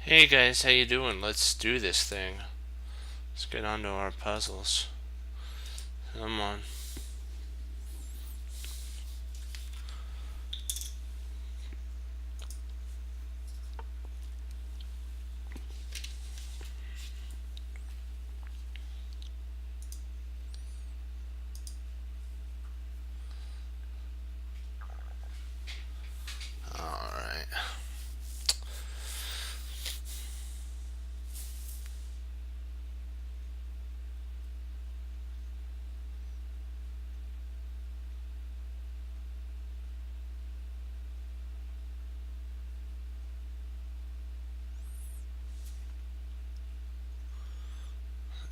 Hey guys, how you doing? Let's do this thing. Let's get on to our puzzles. Come on. Alright.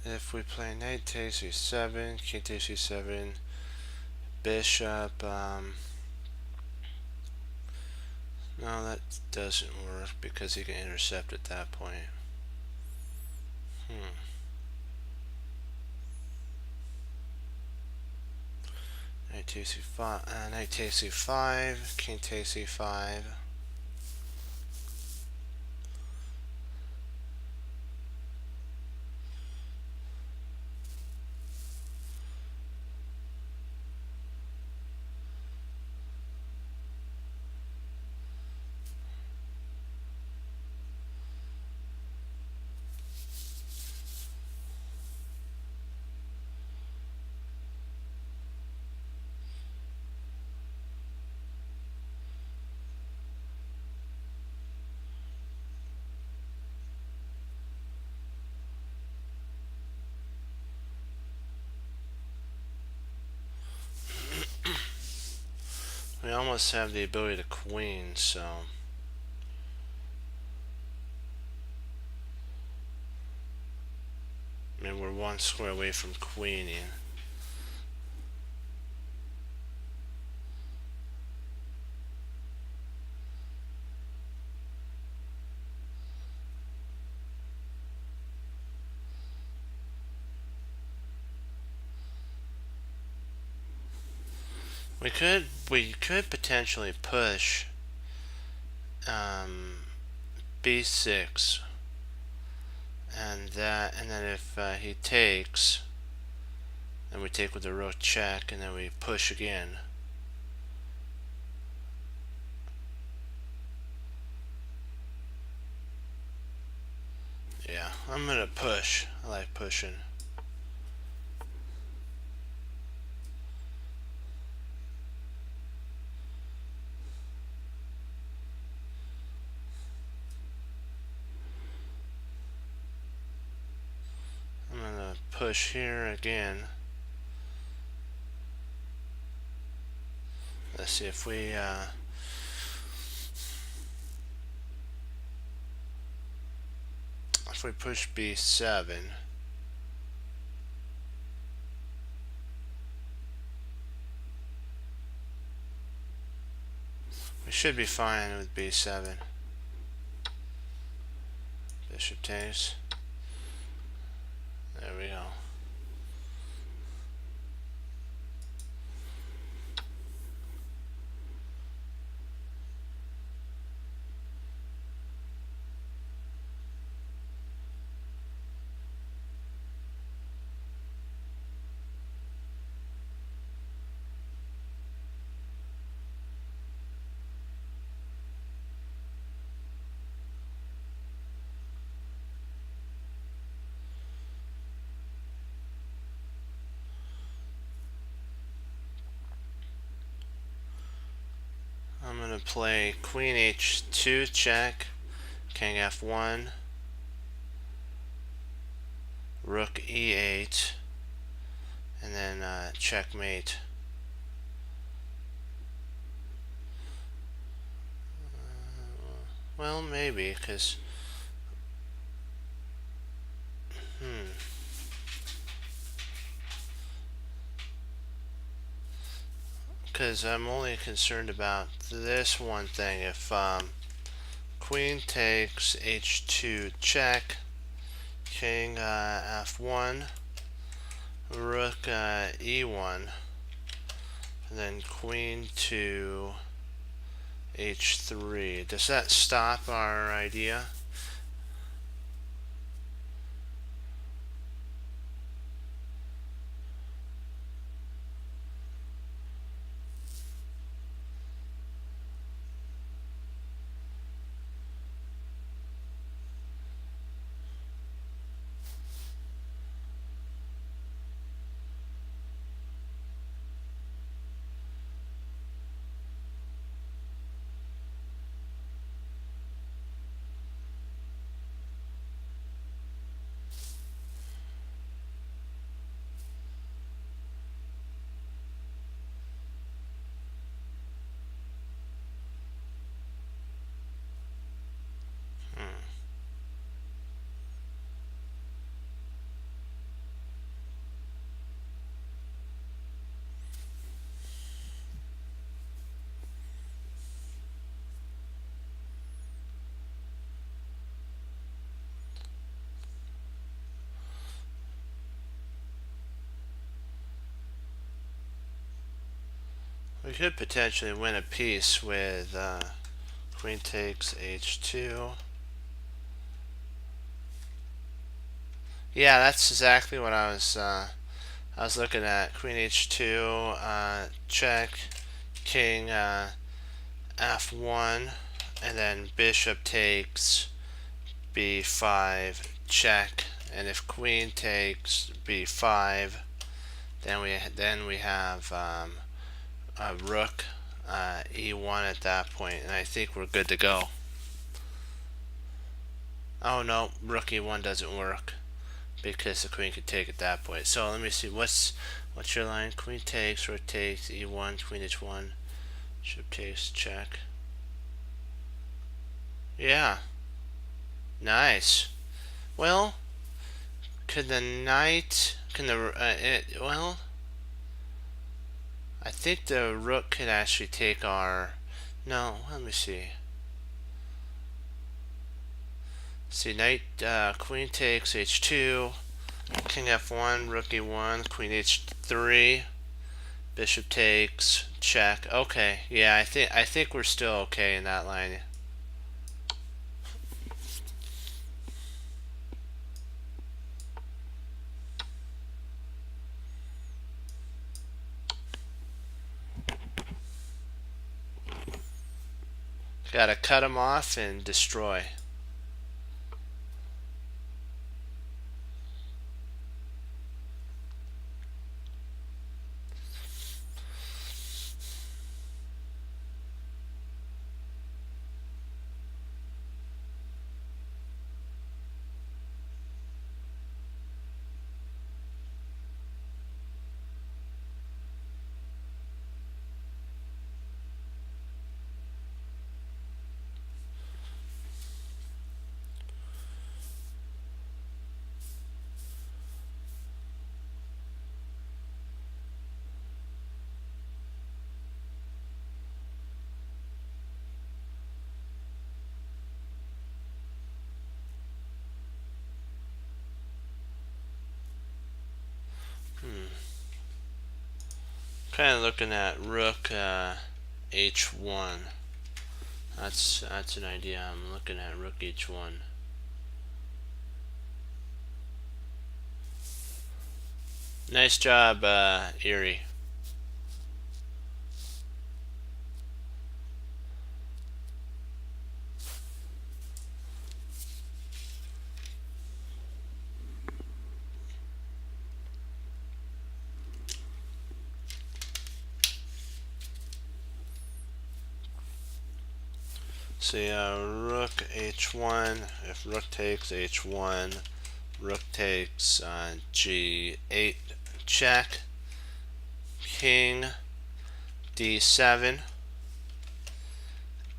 If we play knight takes e7, king takes e7, bishop, no, that doesn't work because he can intercept at that point. Knight takes e5, knight takes e5, king takes e5. We almost have the ability to queen, so I mean, we're one square away from queening. We could potentially push b6 and then if he takes, then we take with the rook check and then we push again. Yeah, I'm gonna push. I like pushing. I'm gonna push here again. Let's see if we push b7, we should be fine with b7. Bishop takes. There we go. I'm gonna play queen h2 check, king f1, rook e8, and then checkmate. Well, maybe, because I'm only concerned about this one thing. If queen takes h2 check, king f1, rook e1, and then queen to h3. Does that stop our idea? We could potentially win a piece with queen takes h2. Yeah, that's exactly what I was looking at. Queen h2, check, king f1, and then bishop takes b5, check, and if queen takes b5, then we have a rook e1 at that point, and I think we're good to go. Oh no, rook e1 doesn't work because the queen could take at that point. So let me see, what's your line? Queen takes, rook takes, e1, queen h1, bishop takes, check. Yeah, nice. Well, could the knight, can the well, I think the rook could actually take our, no, let me see. See, knight, queen takes h2, king f1, rook e1, queen h3, bishop takes, check. Okay, yeah, I think we're still okay in that line. Gotta cut them off and destroy. Kind of looking at rook h1. That's an idea. I'm looking at rook h1. Nice job, Erie. See, rook h1. If rook takes h1, rook takes g8, check. King d7,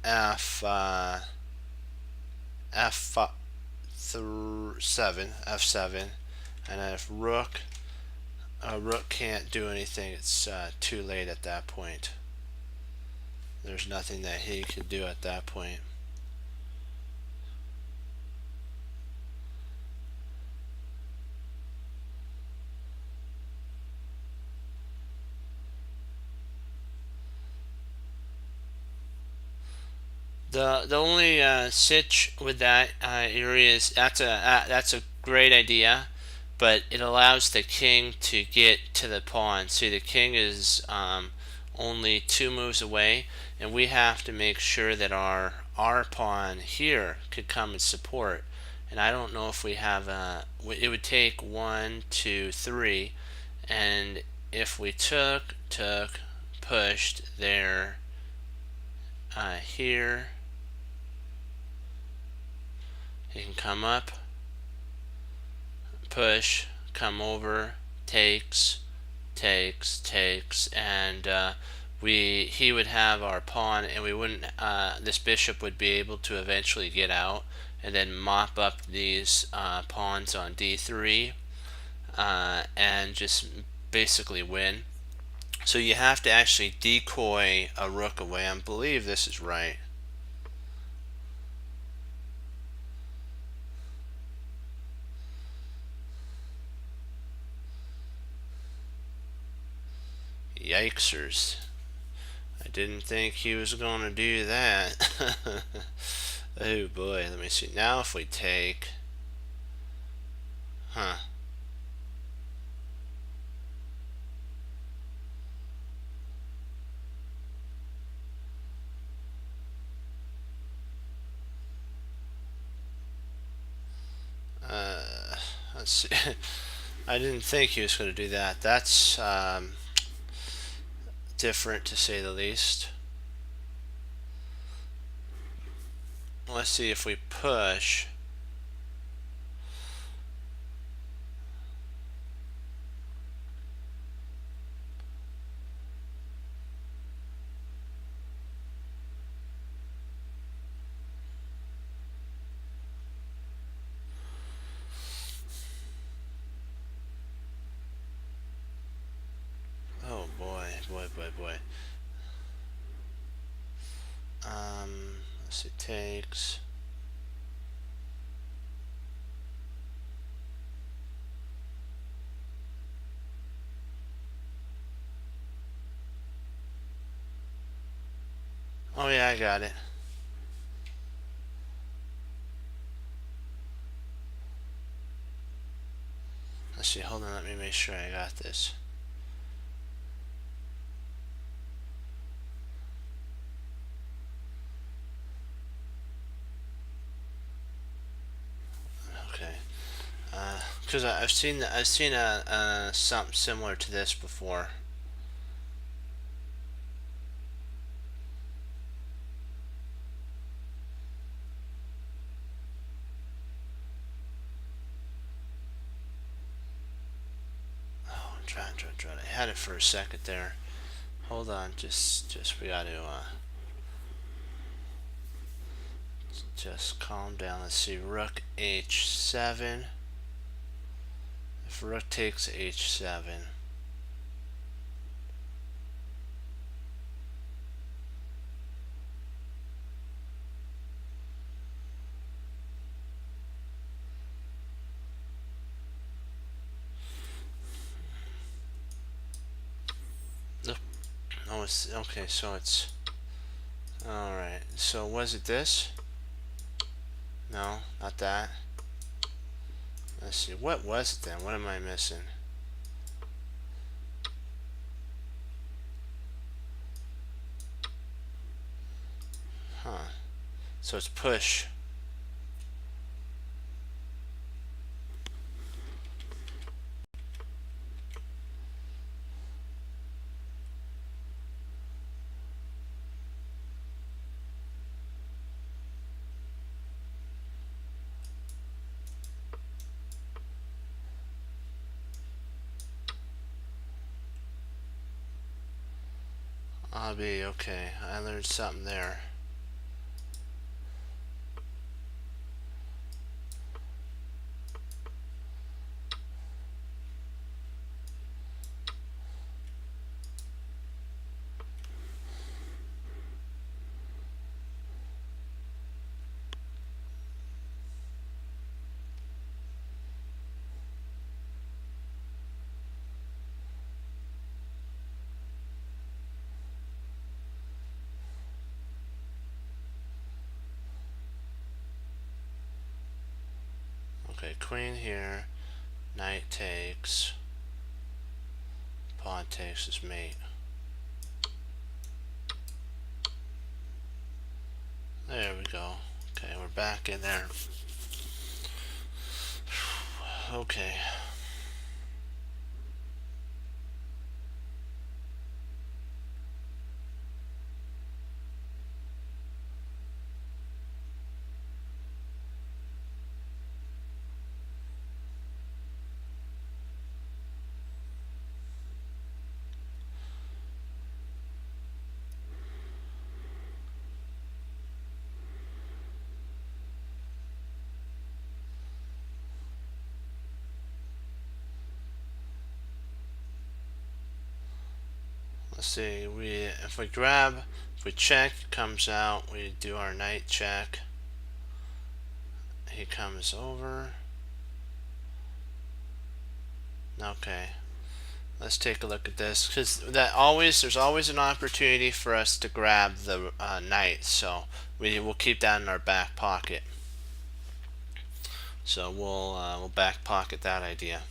f7, and then if rook can't do anything, it's too late at that point. There's nothing that he could do at that point. The only sitch with that area is that's a great idea, but it allows the king to get to the pawn. See, the king is only 2 moves away, and we have to make sure that our pawn here could come and support. And I don't know if we have it would take 1, 2, 3, and if we took, pushed there, here, he can come up, push, come over, takes, and he would have our pawn, and we wouldn't. This bishop would be able to eventually get out, and then mop up these pawns on d3, and just basically win. So you have to actually decoy a rook away. I believe this is right. Yikesers. didn't think he was going to do that. Oh boy, let me see. Now if we take... Huh. Let's see. I didn't think he was going to do that. That's different to say the least. Let's see if we push. Oh boy, boy, boy, boy. Let's see, takes. Oh yeah, I got it. Let's see, hold on, let me make sure I got this. Okay. Because I've seen something similar to this before. Oh, I'm trying. I had it for a second there. Hold on, just we got to just calm down. Let's see, Rook H7. If Rook takes H7. Oh, it's okay. So it's all right. So was it this? No, not that. Let's see. What was it then? What am I missing? Huh. So it's push. I'll be okay. I learned something there. Okay, queen here. Knight takes. Pawn takes his mate. There we go. Okay, we're back in there. Okay. Let's see, if we check, it comes out, we do our knight check. He comes over. Okay. Let's take a look at this, because there's always an opportunity for us to grab the knight, so we'll keep that in our back pocket. So we'll back pocket that idea.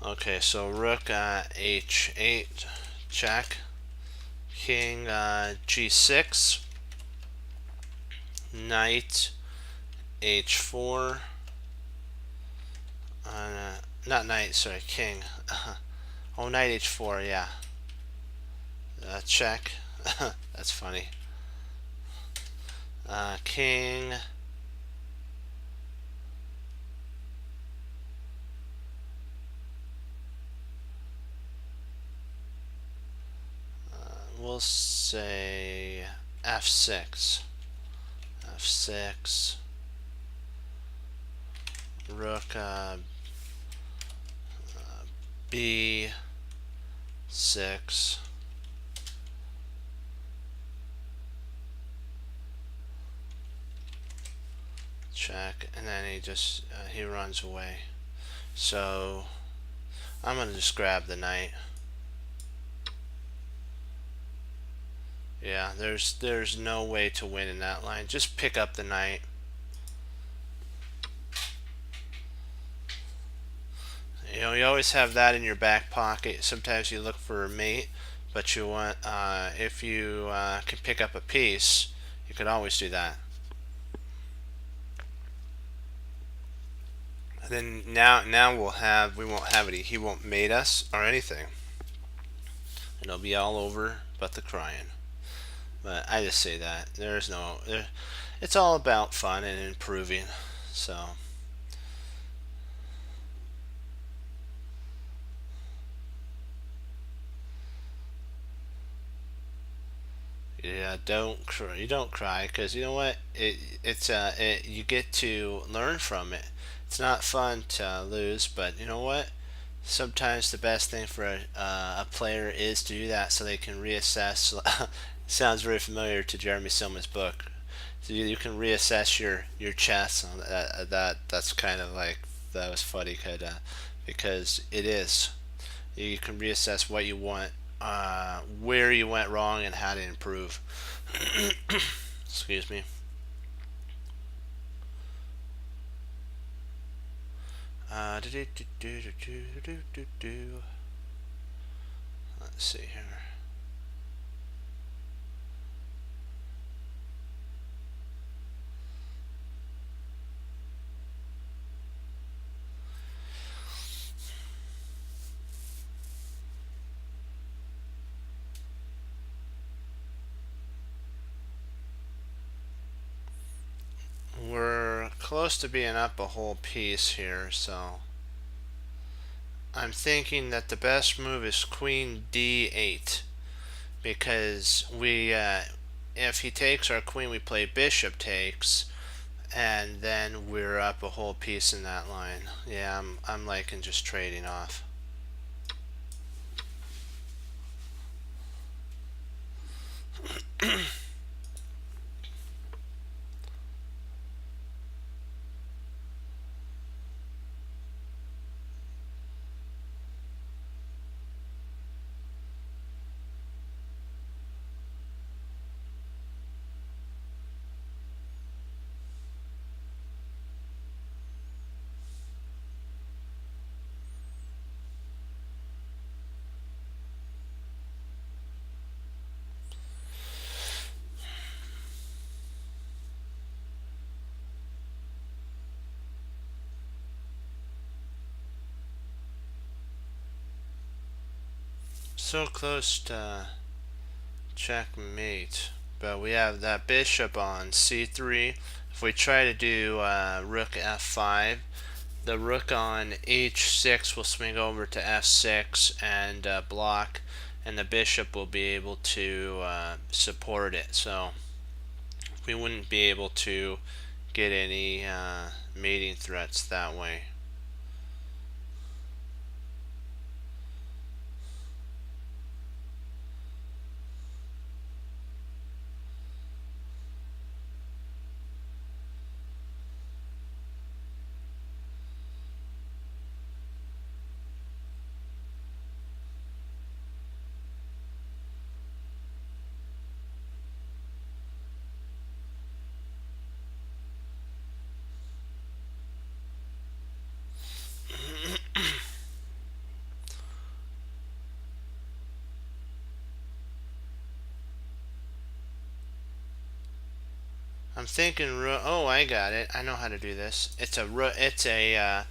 Okay, so rook h8, check. King g6, knight h4, not knight, sorry, king. Oh, knight h4, yeah. Check. That's funny. King. We'll say f6. f6. Rook b6. Check, and then he runs away. So I'm gonna just grab the knight. Yeah, there's no way to win in that line. Just pick up the knight. You know, you always have that in your back pocket. Sometimes you look for a mate, but you want if you can pick up a piece, you could always do that. And then now we won't have it. He won't mate us or anything, and it'll be all over but the crying. But I just say that it's all about fun and improving. So yeah, don't cry. You don't cry, because you know what? You get to learn from it. It's not fun to lose, but you know what? Sometimes the best thing for a player is to do that, so they can reassess. Sounds very familiar to Jeremy Silman's book. So you can reassess your chess. On that's kind of like, that was funny, because it is. You can reassess what you want, where you went wrong, and how to improve. Excuse me. Let's see here. We're close to being up a whole piece here, so I'm thinking that the best move is queen d8, because if he takes our queen, we play bishop takes, and then we're up a whole piece in that line. Yeah, I'm liking just trading off. So close to checkmate, but we have that bishop on c3. If we try to do rook f5, the rook on h6 will swing over to f6 and block, and the bishop will be able to support it. So we wouldn't be able to get any mating threats that way. I'm thinking rook. Oh, I got it. I know how to do this. It's a rook. It's a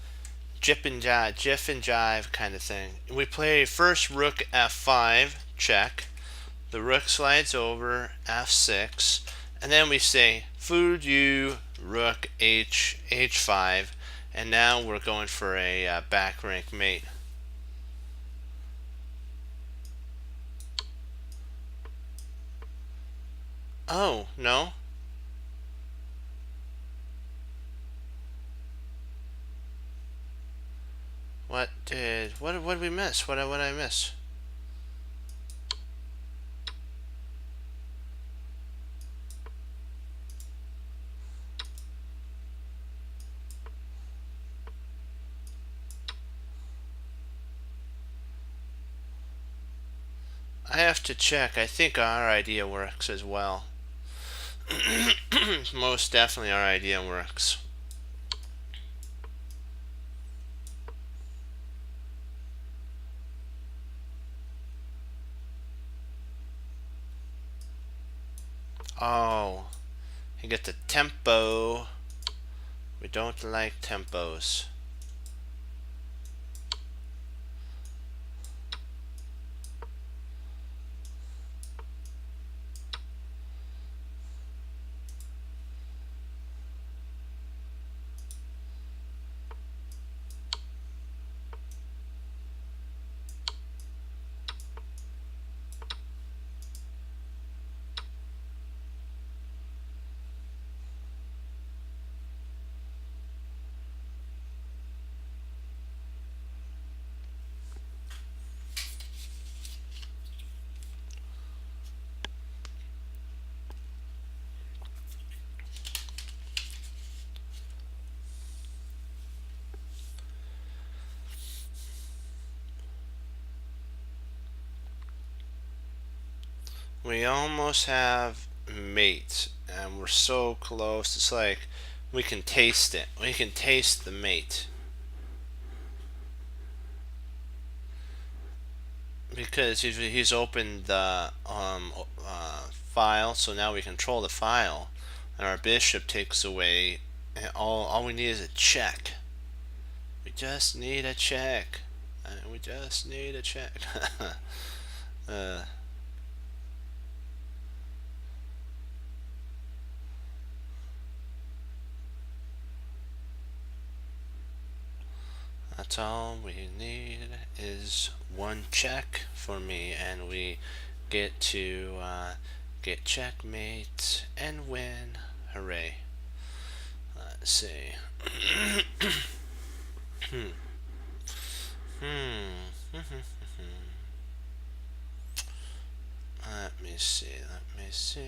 jiff and jive kind of thing. We play first rook f5 check. The rook slides over f6, and then we say food you rook h5, and now we're going for a back rank mate. Oh no. What did we miss? What did I miss? I have to check. I think our idea works as well. Most definitely our idea works. Oh, you get the tempo. We don't like tempos. We almost have mate, and we're so close. It's like we can taste it. We can taste the mate. Because he's opened the file, so now we control the file, and our bishop takes away. And all we need is a check. We just need a check. We just need a check. uh, that's all we need is one check for me, and we get to get checkmate and win. Hooray. Let's see. Let me see. Let me see.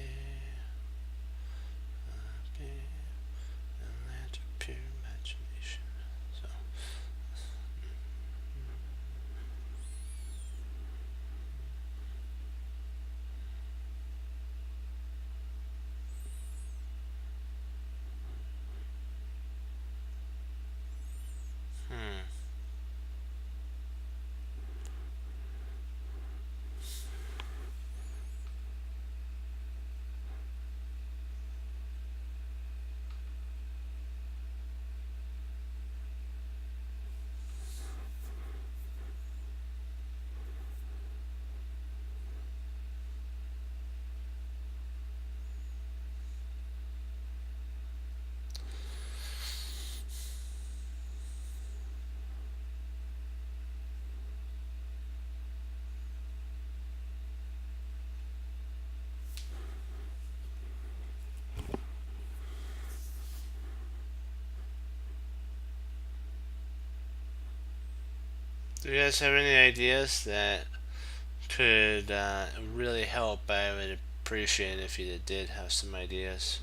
Land of pure imagination. So. Do you guys have any ideas that could really help? I would appreciate it if you did have some ideas,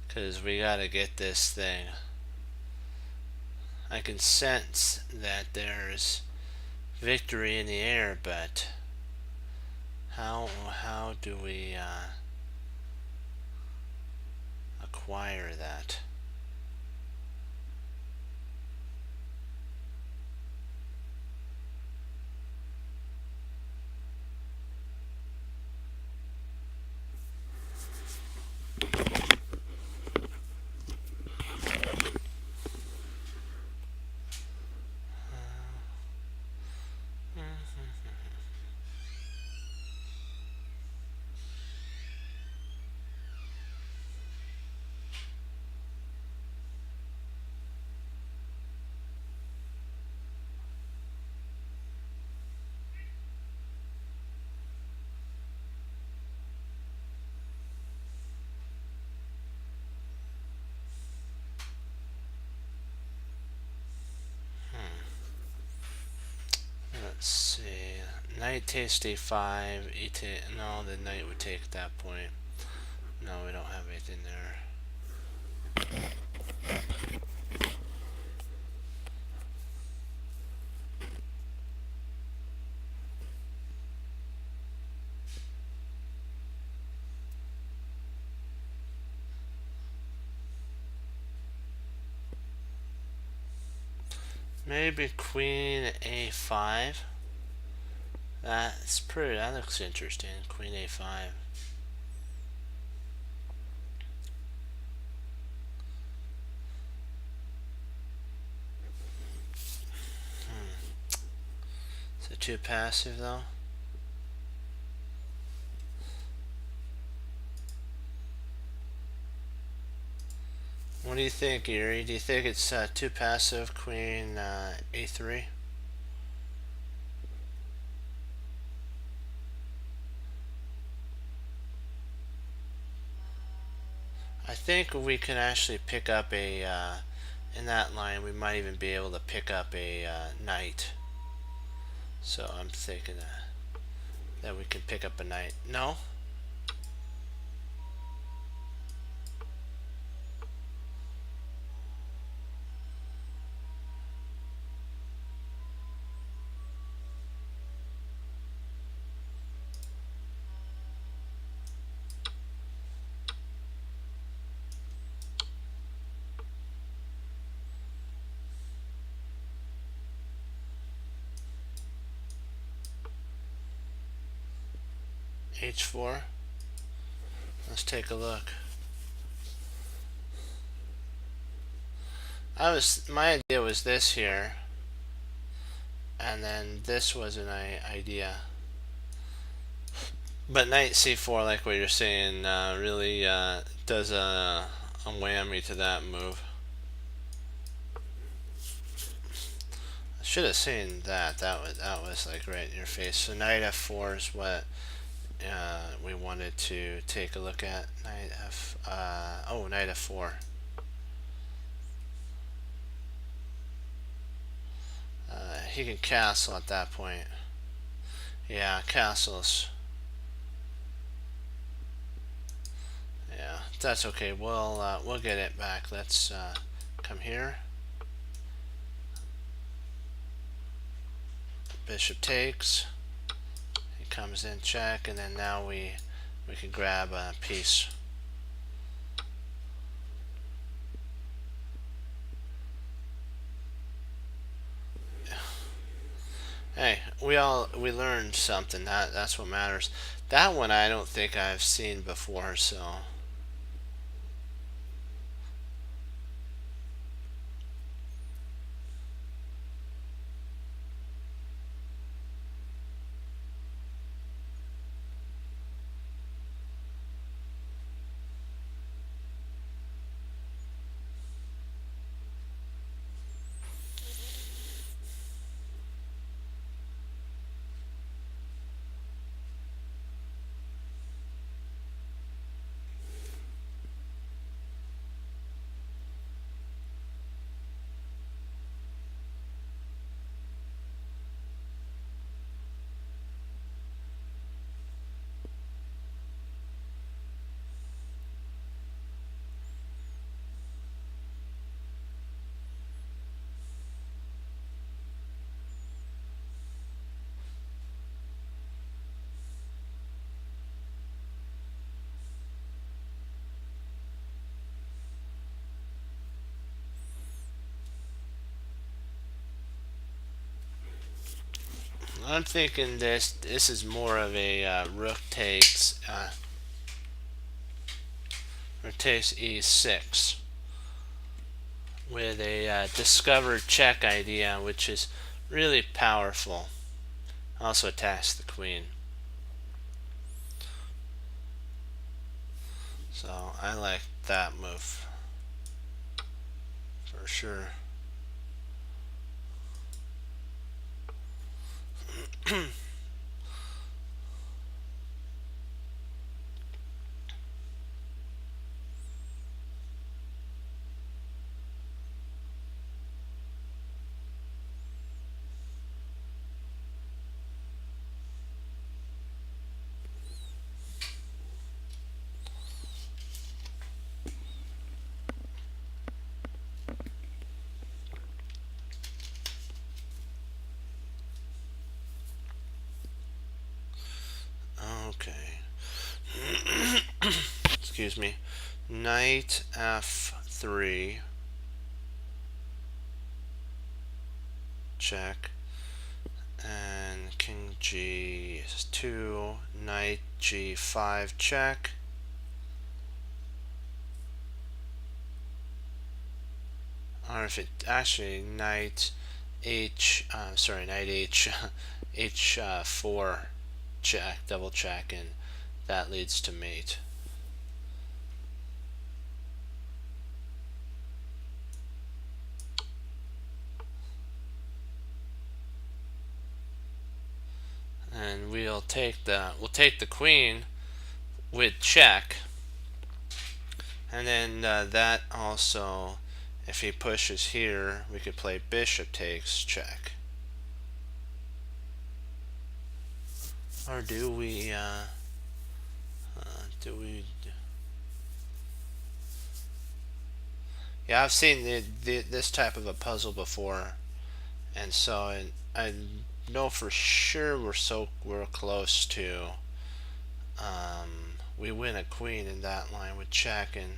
because we gotta get this thing. I can sense that there's victory in the air, but how do we acquire that? Let's see. Knight takes d5. No, the knight would take at that point. No, we don't have anything there. Maybe queen a5. That looks interesting. Queen a5. Is it too passive though? What do you think, Erie? Do you think it's too passive? Queen a3? I think we can actually pick up a in that line. We might even be able to pick up a knight. So I'm thinking that we can pick up a knight. No? H4. Let's take a look. My idea was this here, and then this was an idea. But knight c4, like what you're saying, really does a whammy to that move. I should have seen that. That was like right in your face. So knight f4 is what we wanted to take a look at. Knight f4. He can castle at that point. Yeah, castles. Yeah, that's okay. We'll get it back. Let's come here. Bishop takes. He comes in check, and then now we can grab a piece. Hey, we learned something. That's what matters. That one I don't think I've seen before, so I'm thinking this is more of a rook takes e6 with a discovered check idea, which is really powerful. Also attacks the queen. So I like that move for sure. excuse me, knight f3, check, and king g2, knight g5, check. Or if it actually knight h4 check, double check, and that leads to mate. And we'll take the queen with check, and then that also, if he pushes here, we could play bishop takes check. Or do we yeah, I've seen this type of a puzzle before, and so I know for sure we're close to we win a queen in that line with check, and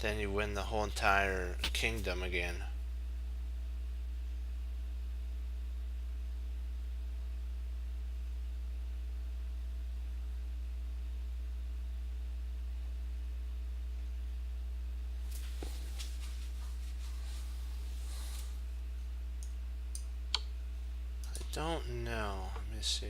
then you win the whole entire kingdom again. I don't know. Let me see.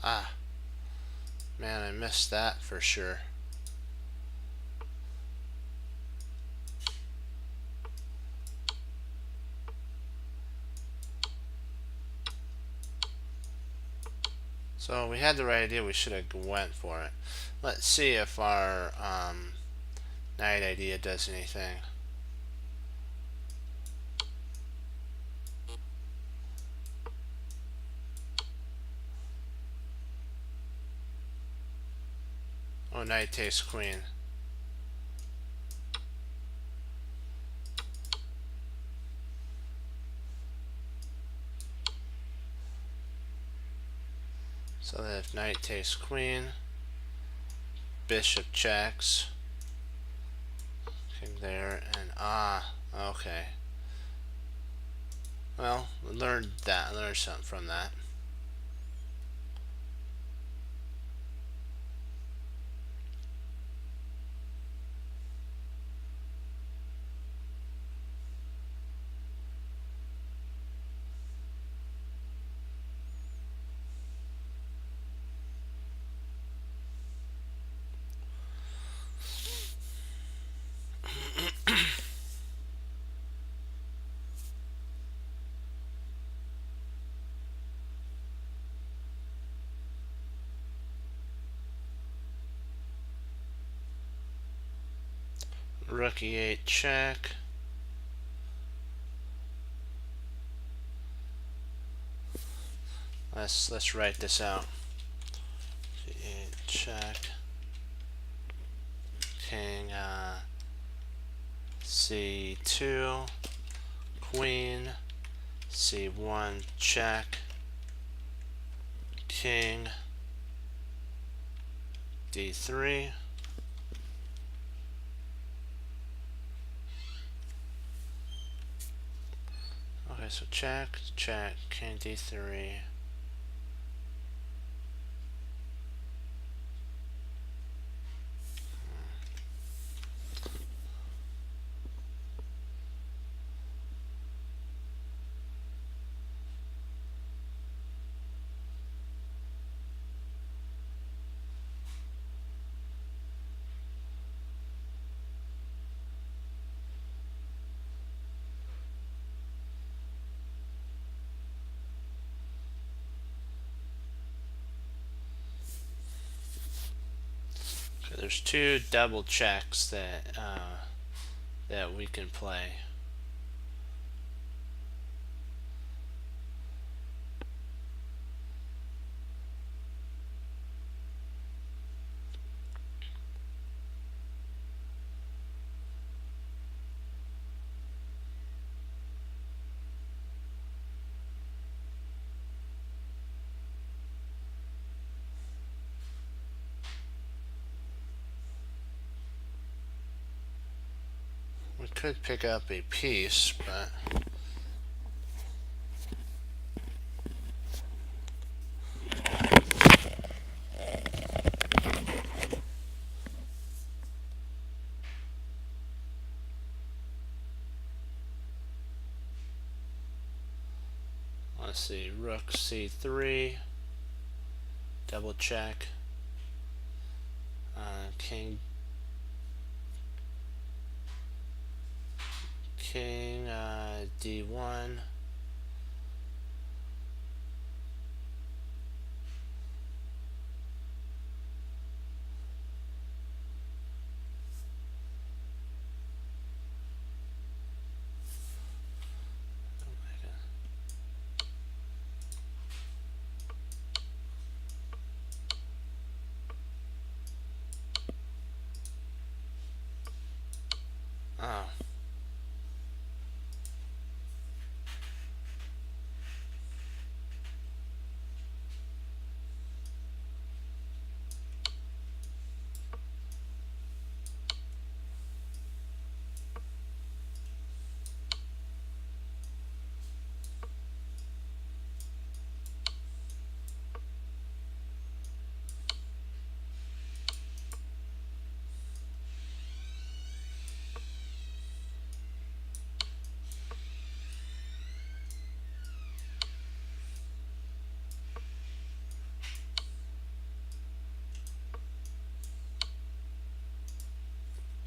Ah, man, I missed that for sure. So we had the right idea. We should have went for it. Let's see if our knight idea does anything. Oh, knight takes queen. So that if knight takes queen, bishop checks, king there, and okay. Well, learned something from that. Rook e8 check. Let's write this out. E8 check. King c2, queen c1 check, king d3. Okay, so check, king d3. Okay, there's two double checks that we can play. could pick up a piece, but let's see, rook c3, double check, king d1, oh.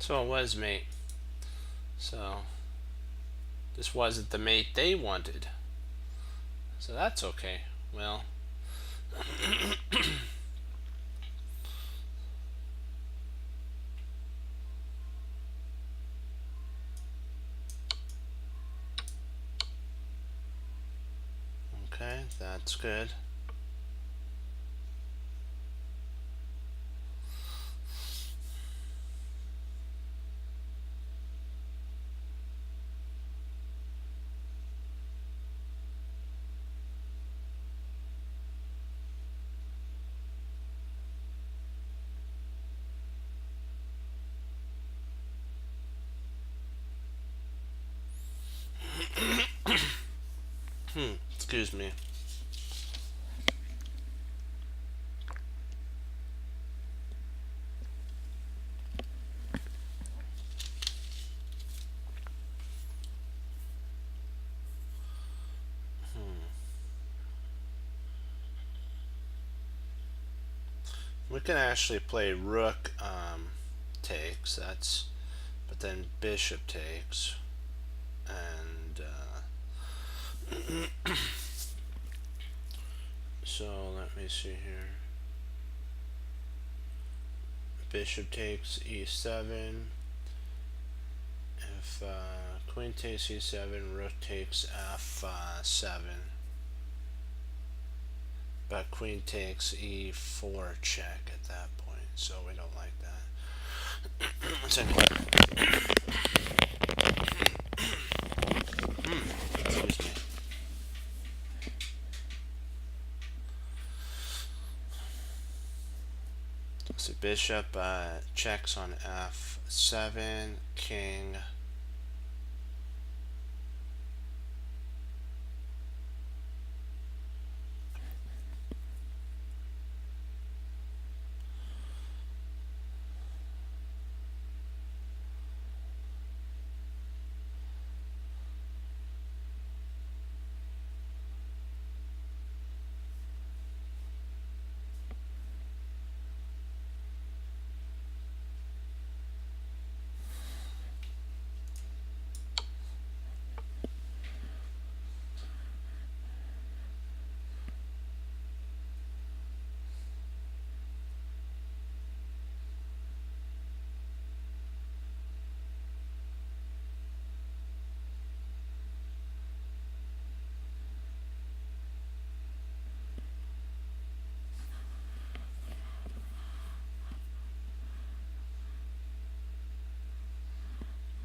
So it was mate. So this wasn't the mate they wanted. So that's okay. Well, okay, that's good. Excuse me. We can actually play rook takes. That's, but then bishop takes, and so let me see here. Bishop takes e7. If queen takes e7, rook takes f7. But queen takes e4 check at that point, so we don't like that. Excuse me. So bishop checks on f7, king.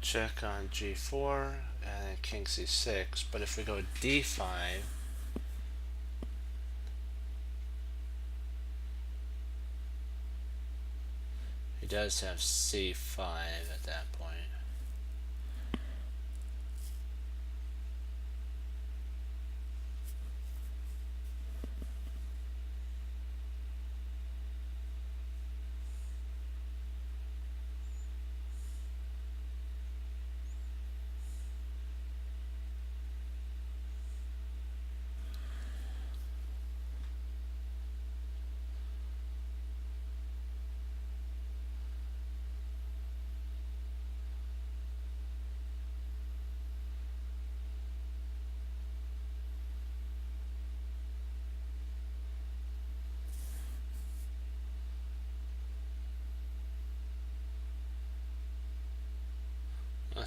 Check on g4 and king c6, but if we go d5, he does have c5 at that point.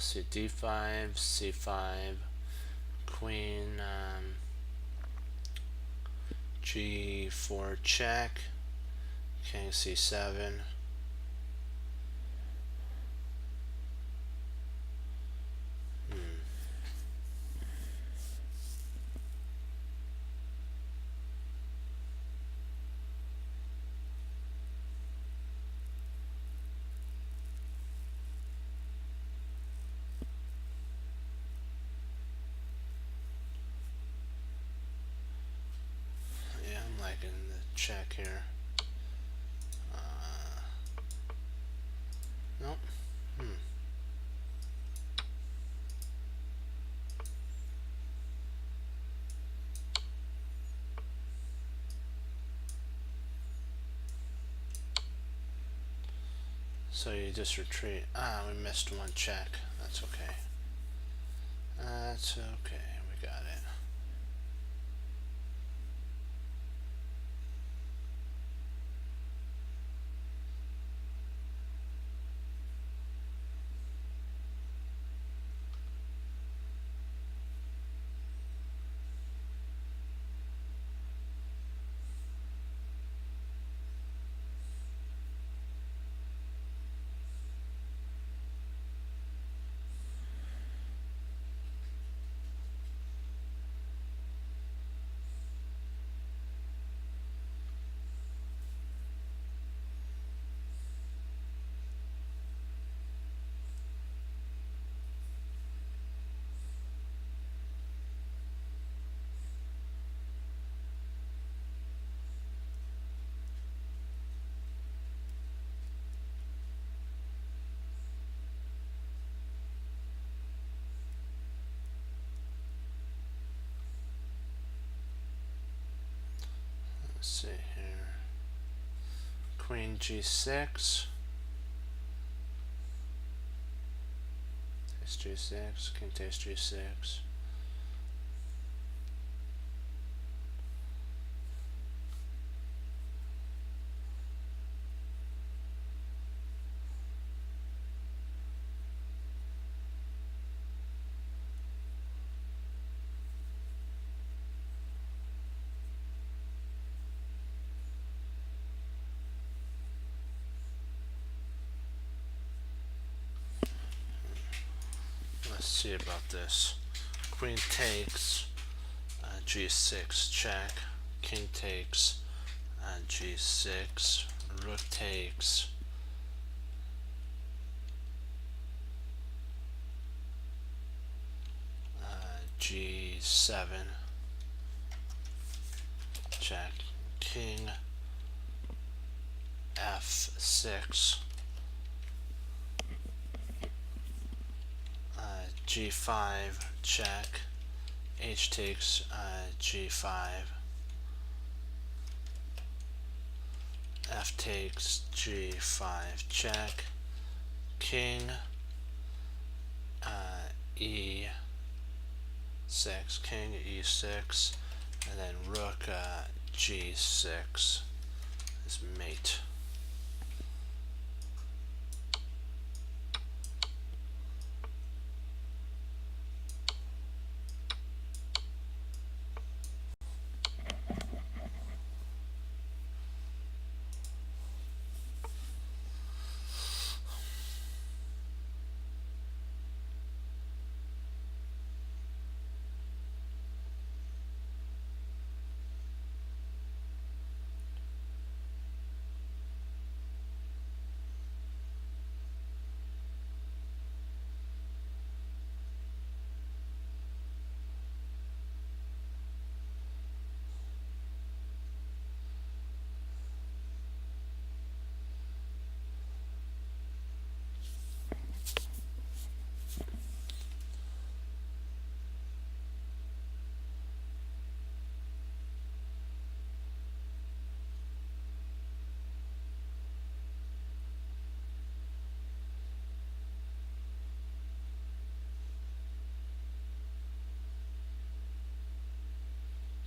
let's see, d5, c5, queen, g4 check, king c7. Yeah, I'm liking the check here. Nope. So you just retreat. Ah, we missed one check. That's okay. That's okay. We got it. Let's see here. Queen g6. Takes g6. King takes g6. Let's see about this. Queen takes g6 check. King takes g6. Rook takes g7 check. King f6. G5 check. H takes g5. F takes g5 check. King e6. King e6, and then rook g6 is mate.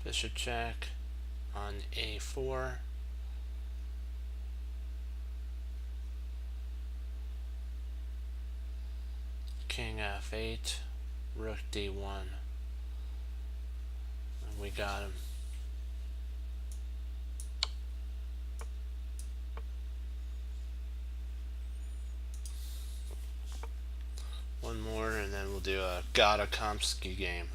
Bishop check on a4. king f8, rook d1. And we got him. One more, and then we'll do a Gadakomsky game.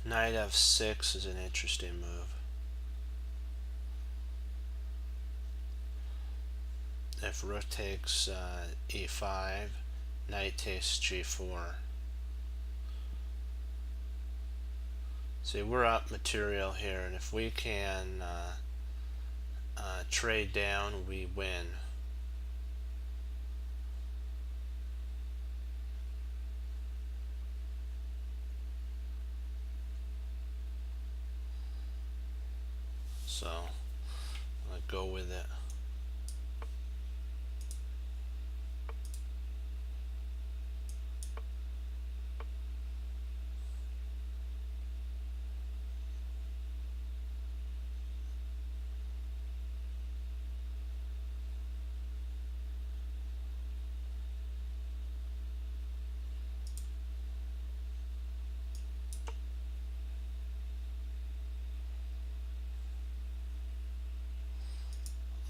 Knight f6 is an interesting move. If rook takes e5, knight takes g4. See, we're up material here, and if we can trade down, we win. So, I'm going to go with it.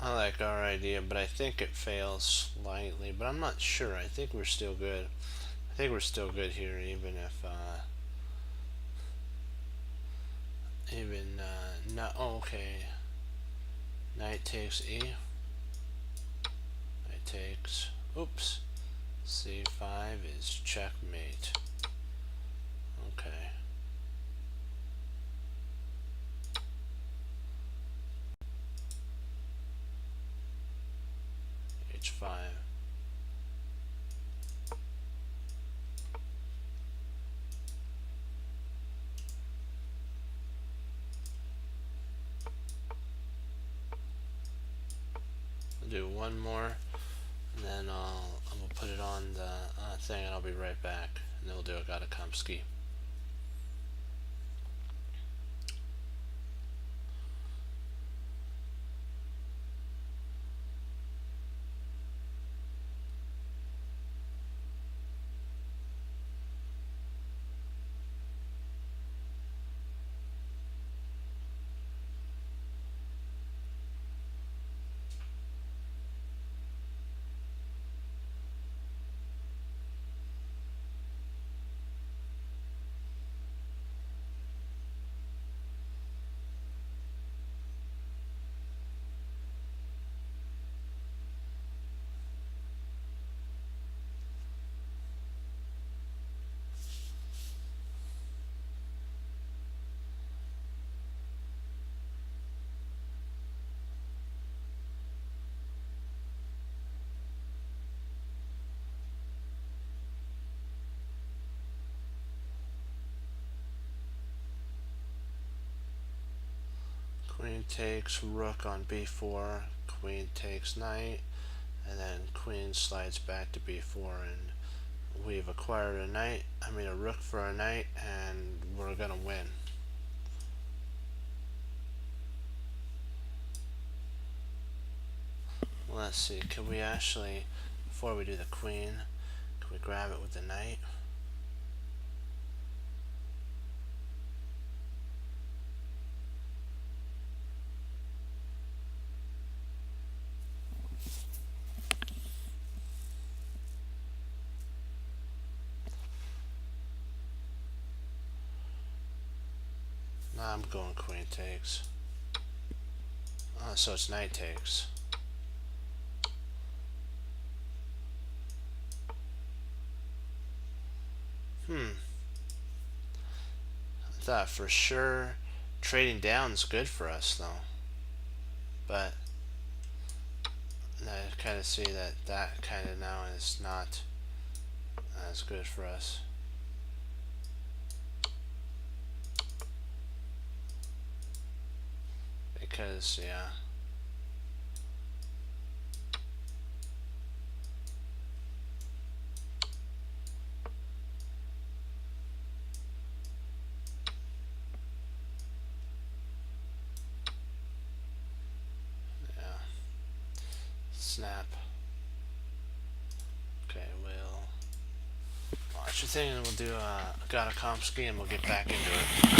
I like our idea, but I think it fails slightly, but I'm not sure. I think we're still good. I think we're still good here, even if not. Oh, okay. Knight takes e. Knight takes. Oops. c5 is checkmate. Okay. h5. I'll do one more, and then I'm gonna put it on the thing, and I'll be right back. And then we'll do a Gadakomsky. Queen takes rook on b4, queen takes knight, and then queen slides back to b4, and we've acquired a rook for a knight, and we're gonna win. Let's see, can we actually, before we do the queen, can we grab it with the knight? Nah, I'm going queen takes. So it's knight takes. I thought for sure trading down is good for us though, but I kind of see that kind of now is not as good for us. Because, yeah. Yeah. Snap. Okay, we'll watch the thing and we'll do Gatakomsky and we'll get back into it.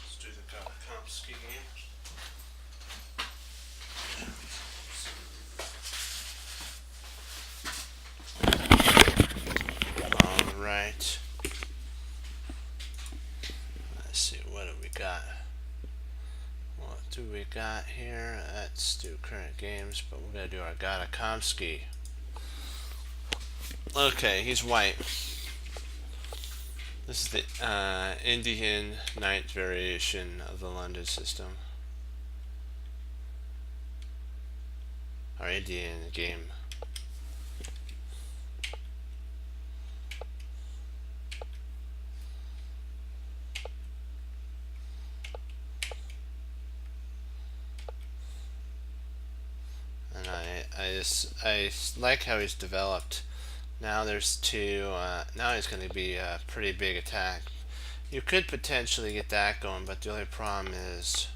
Let's do the Gatakomsky game. Alright. Let's see, what do we got? What do we got here? Let's do current games, but we're going to do our Gatakomsky. Okay, he's white. This is the Indian ninth variation of the London system. or Indian game. And I like how he's developed. Now there's two. Now he's going to be a pretty big attack. You could potentially get that going, but the only problem is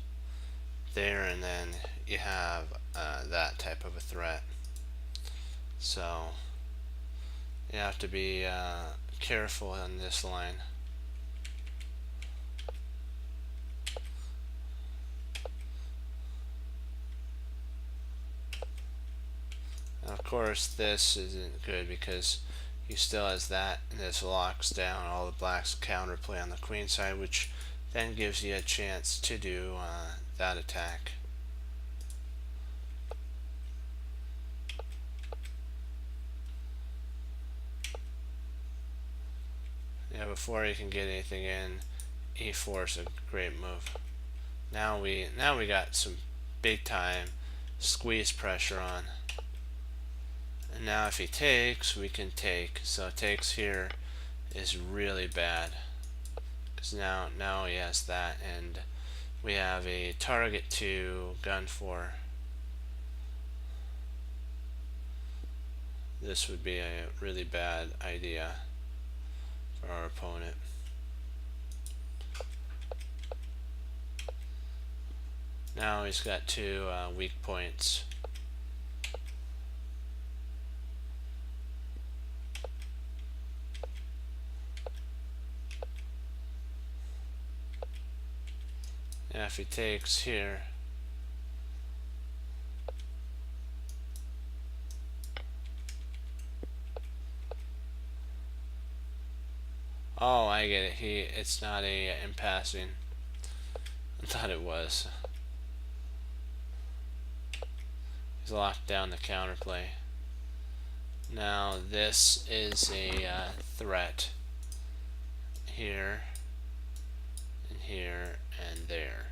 there, and then you have that type of a threat. So you have to be careful on this line. Now, of course, this isn't good because he still has that, and this locks down all the black's counterplay on the queen side, which then gives you a chance to do that attack. Yeah, before you can get anything in, e4 is a great move. Now we got some big time squeeze pressure on. And now if he takes, we can take. So takes here is really bad. Because now he has that, and we have a target to gun for. This would be a really bad idea for our opponent. Now he's got two weak points. Yeah, if he takes here, oh, I get it. It's not a impassing. I thought it was. He's locked down the counterplay. Now this is a threat here, and here, and there.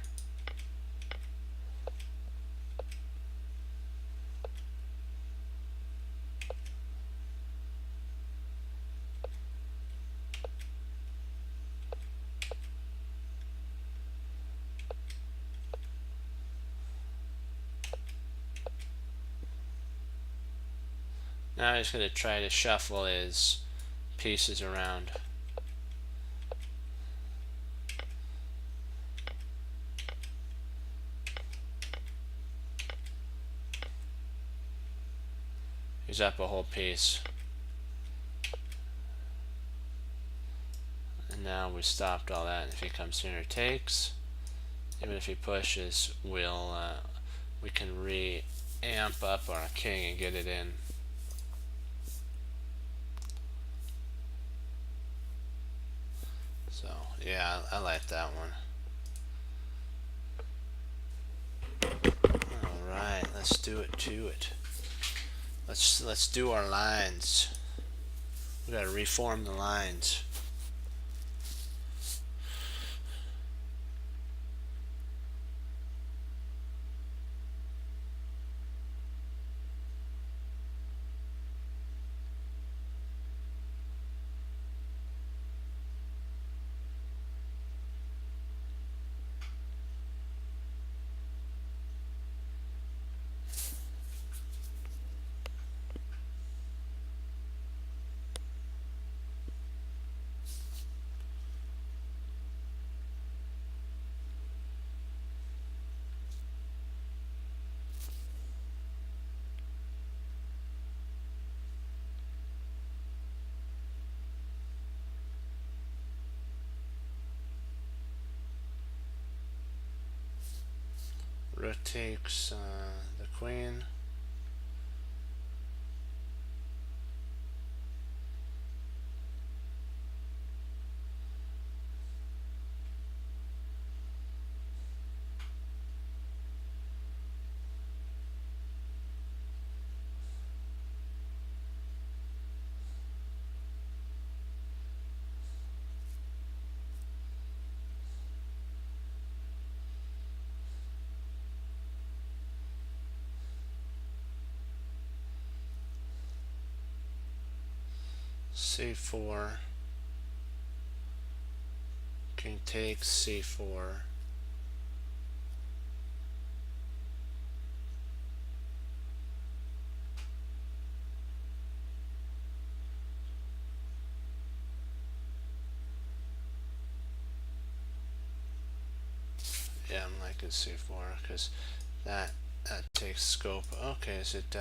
Now he's going to try to shuffle his pieces around. He's up a whole piece. And now we stopped all that. And if he comes here and takes, even if he pushes, we can re-amp up our king and get it in. So yeah, I like that one. All right, let's do it to it. Let's do our lines. We gotta reform the lines. Rook takes the queen. c4, king takes c4, yeah, I'm liking c4 because that takes scope. Okay, is it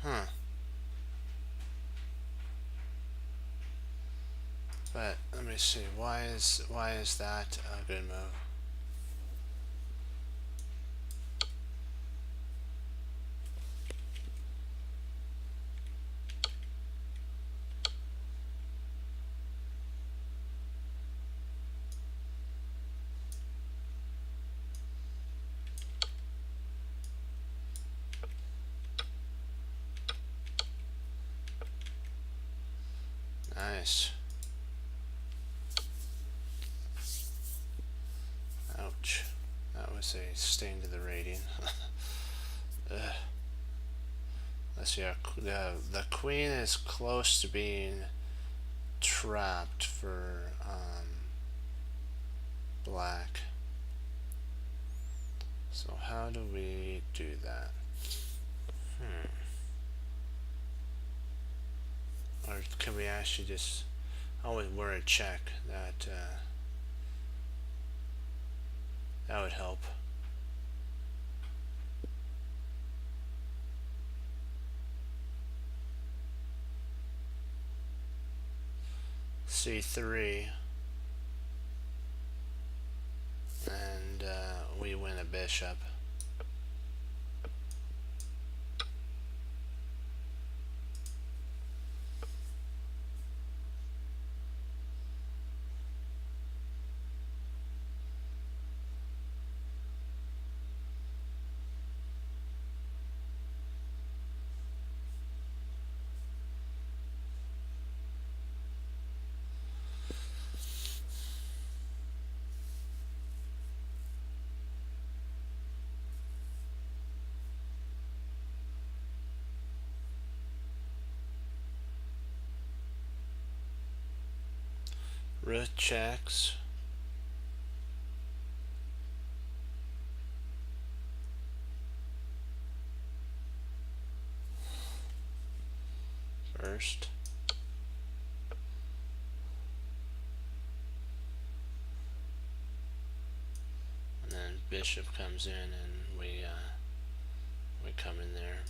huh? But let me see. Why is that a good move? Nice. Ouch. That was a stain to the rating. Let's see. The queen is close to being trapped for black. So how do we do that? Or can we actually just always word check that? That would help. c3, and we win a bishop. Rook checks. First. And then bishop comes in and we come in there.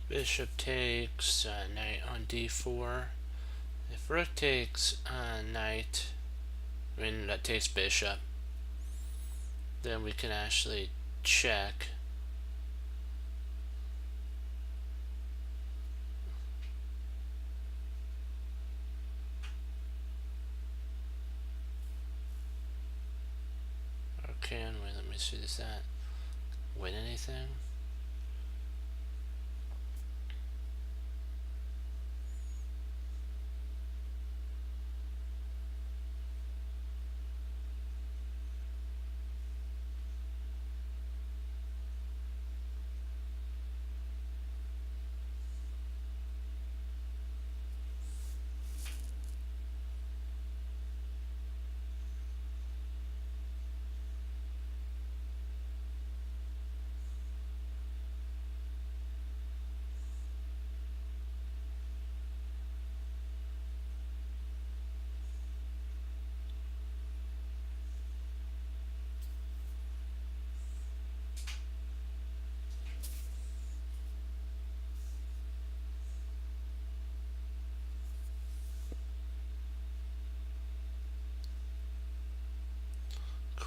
Bishop takes knight on d4. If rook takes knight, that takes bishop, then we can actually check. Or can we? Let me see. Does that win anything?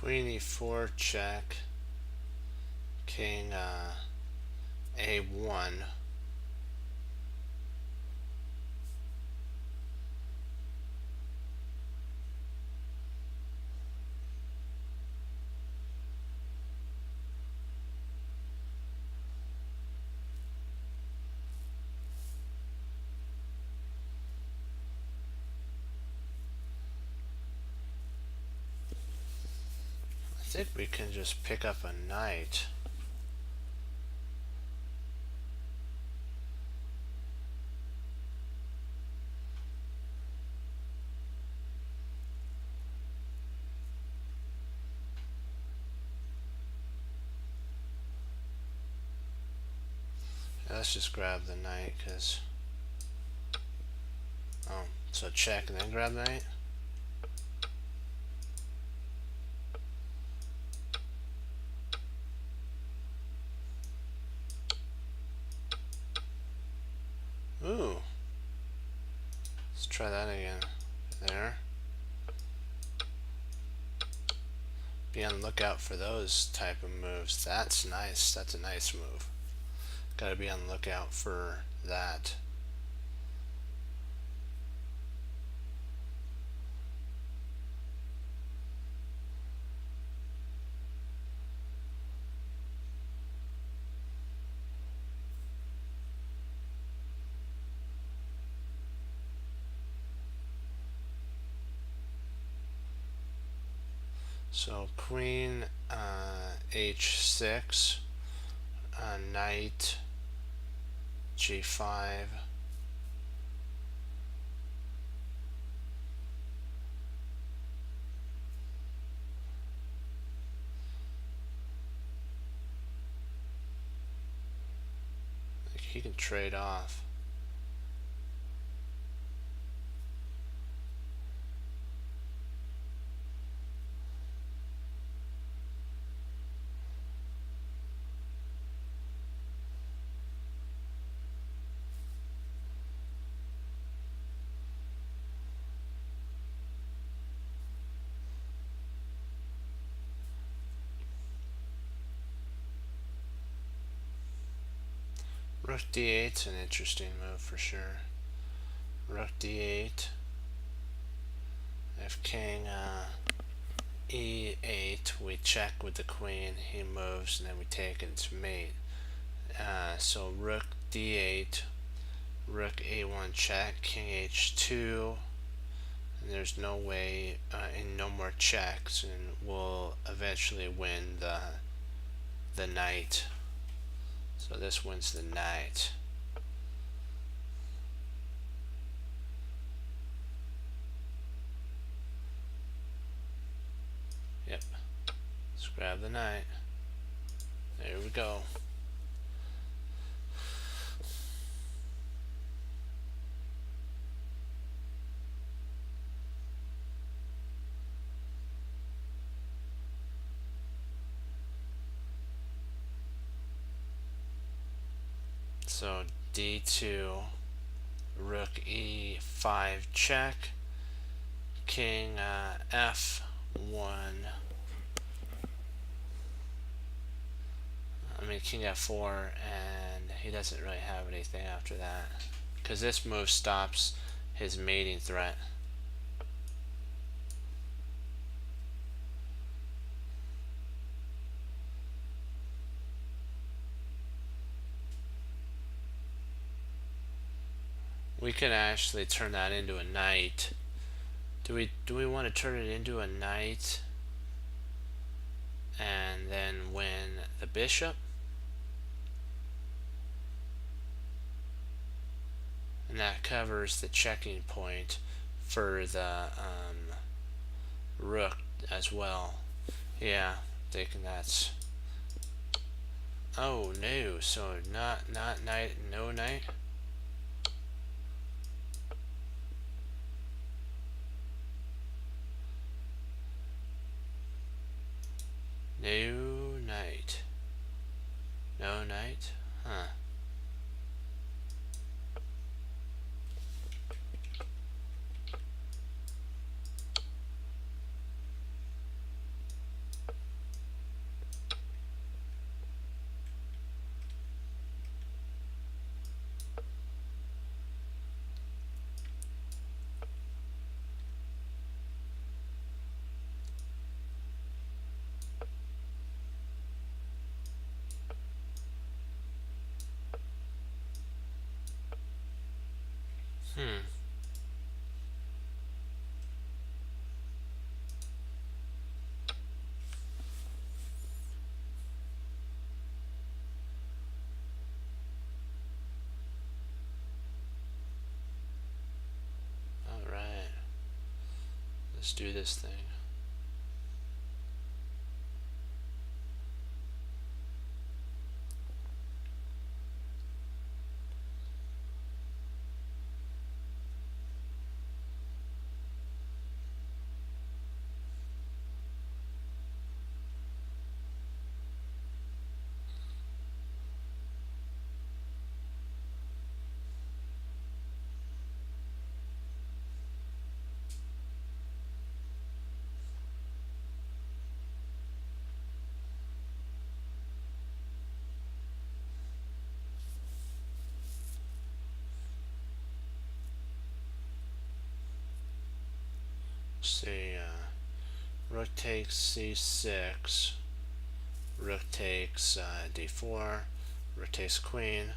queen e4 check, king a1. I think we can just pick up a knight. Let's just grab the knight, because so check and then grab the knight. Ooh, let's try that again. There. Be on the lookout for those type of moves. That's nice. That's a nice move. Gotta be on the lookout for that. So queen h6, knight g5, he can trade off. Rook d8 is an interesting move for sure. Rook d8. If king e8, we check with the queen, he moves, and then we take it to mate. So rook d8, rook a1 check, king h2, and there's no way, and no more checks, and we'll eventually win the knight. So this wins the knight. Yep. Let's grab the knight. There we go. So d2, rook e5 check, king f1, king f4, and he doesn't really have anything after that, because this move stops his mating threat. We could actually turn that into a knight. Do we want to turn it into a knight and then win the bishop? And that covers the checking point for the rook as well. Yeah, thinking that's. Oh no! So not knight, no knight. No knight. No knight? Huh. Hmm. All right. Let's do this thing. Let's see. Rook takes c6. Rook takes d4. Rook takes queen.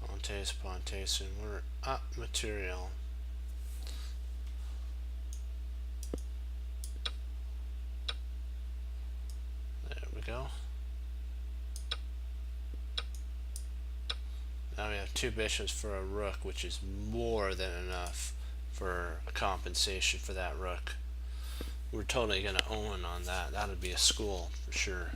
Pawn takes, and we're up material. There we go. Now we have two bishops for a rook, which is more than enough for compensation for that rook. We're totally going to own on that. That would be a school for sure.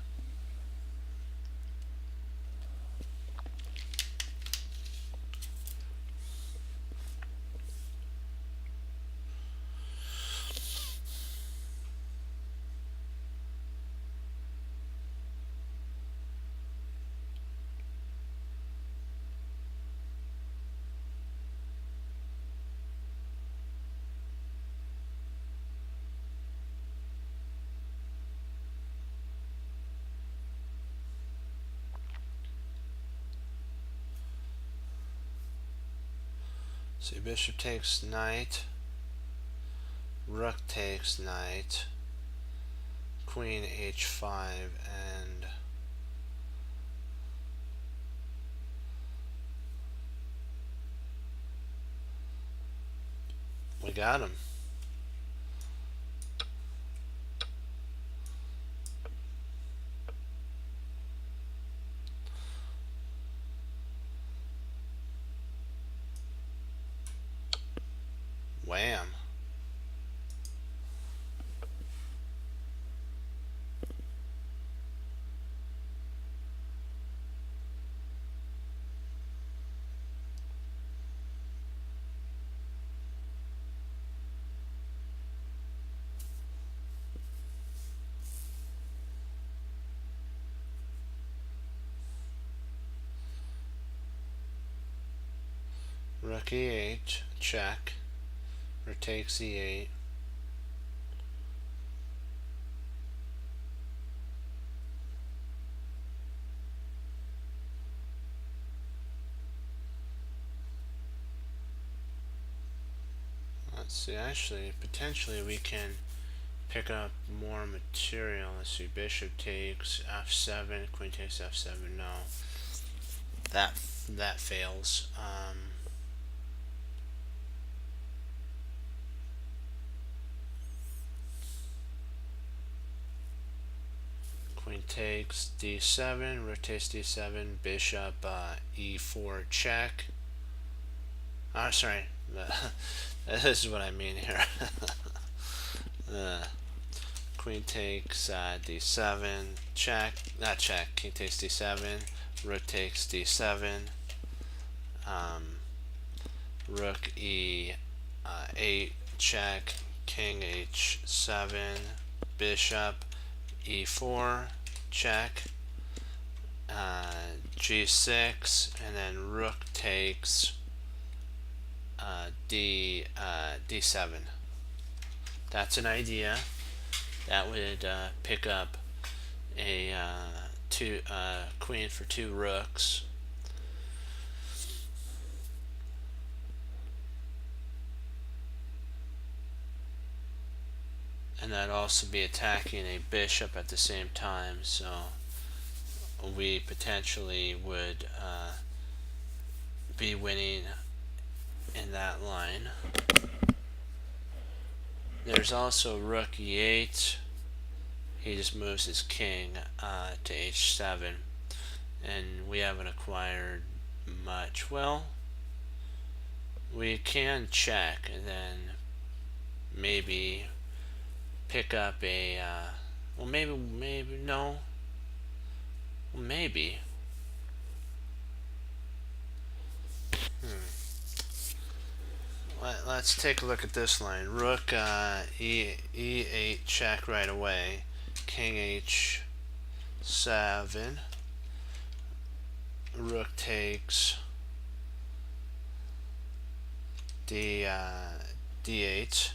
So bishop takes knight, rook takes knight, queen h5, and we got him. Wham. Rook e8, check. Rook takes e8. Let's see, actually, potentially we can pick up more material. Let's see, bishop takes f7, queen takes f7, no. That fails. Queen takes d7, rook takes d7, bishop e4 check. Oh, sorry. This is what I mean here. Queen takes d7, check. Not check. King takes d7. Rook takes d7. Rook e8, check. King h7. Bishop e4, check. G6, and then rook takes d7. That's an idea. That would pick up a queen for two rooks. And that'd also be attacking a bishop at the same time, so we potentially would be winning in that line. There's also rook e8. He just moves his king to h7, and we haven't acquired much. Well, we can check and then maybe pick up a well, maybe no, well, maybe let's take a look at this line. Rook e8 check right away. King h7. Rook takes d8.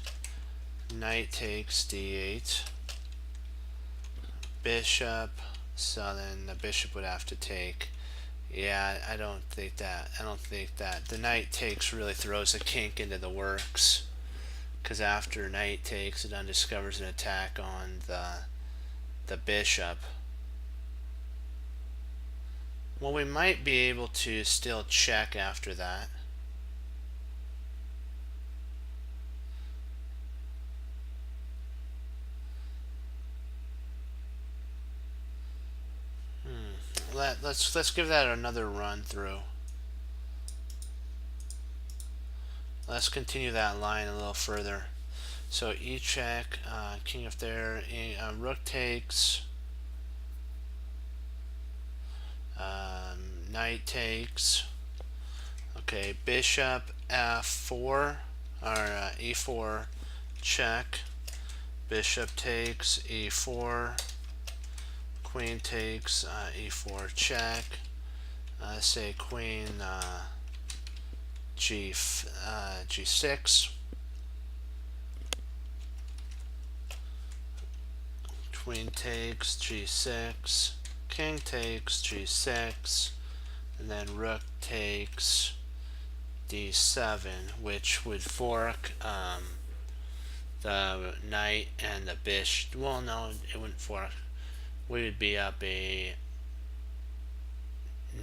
Knight takes d8. Bishop. So then the bishop would have to take. Yeah, I don't think that. The knight takes really throws a kink into the works, because after knight takes, it undiscovers an attack on the bishop. Well, we might be able to still check after that. Let's give that another run through. Let's continue that line a little further. So e check, king up there, rook takes, knight takes. Okay, bishop f4 or e4 check. Bishop takes e4. Queen takes e4 check. Say queen g6. Queen takes g6. King takes g6, and then rook takes d7, which would fork the knight and the bishop. Well, no, it wouldn't fork. We would be up a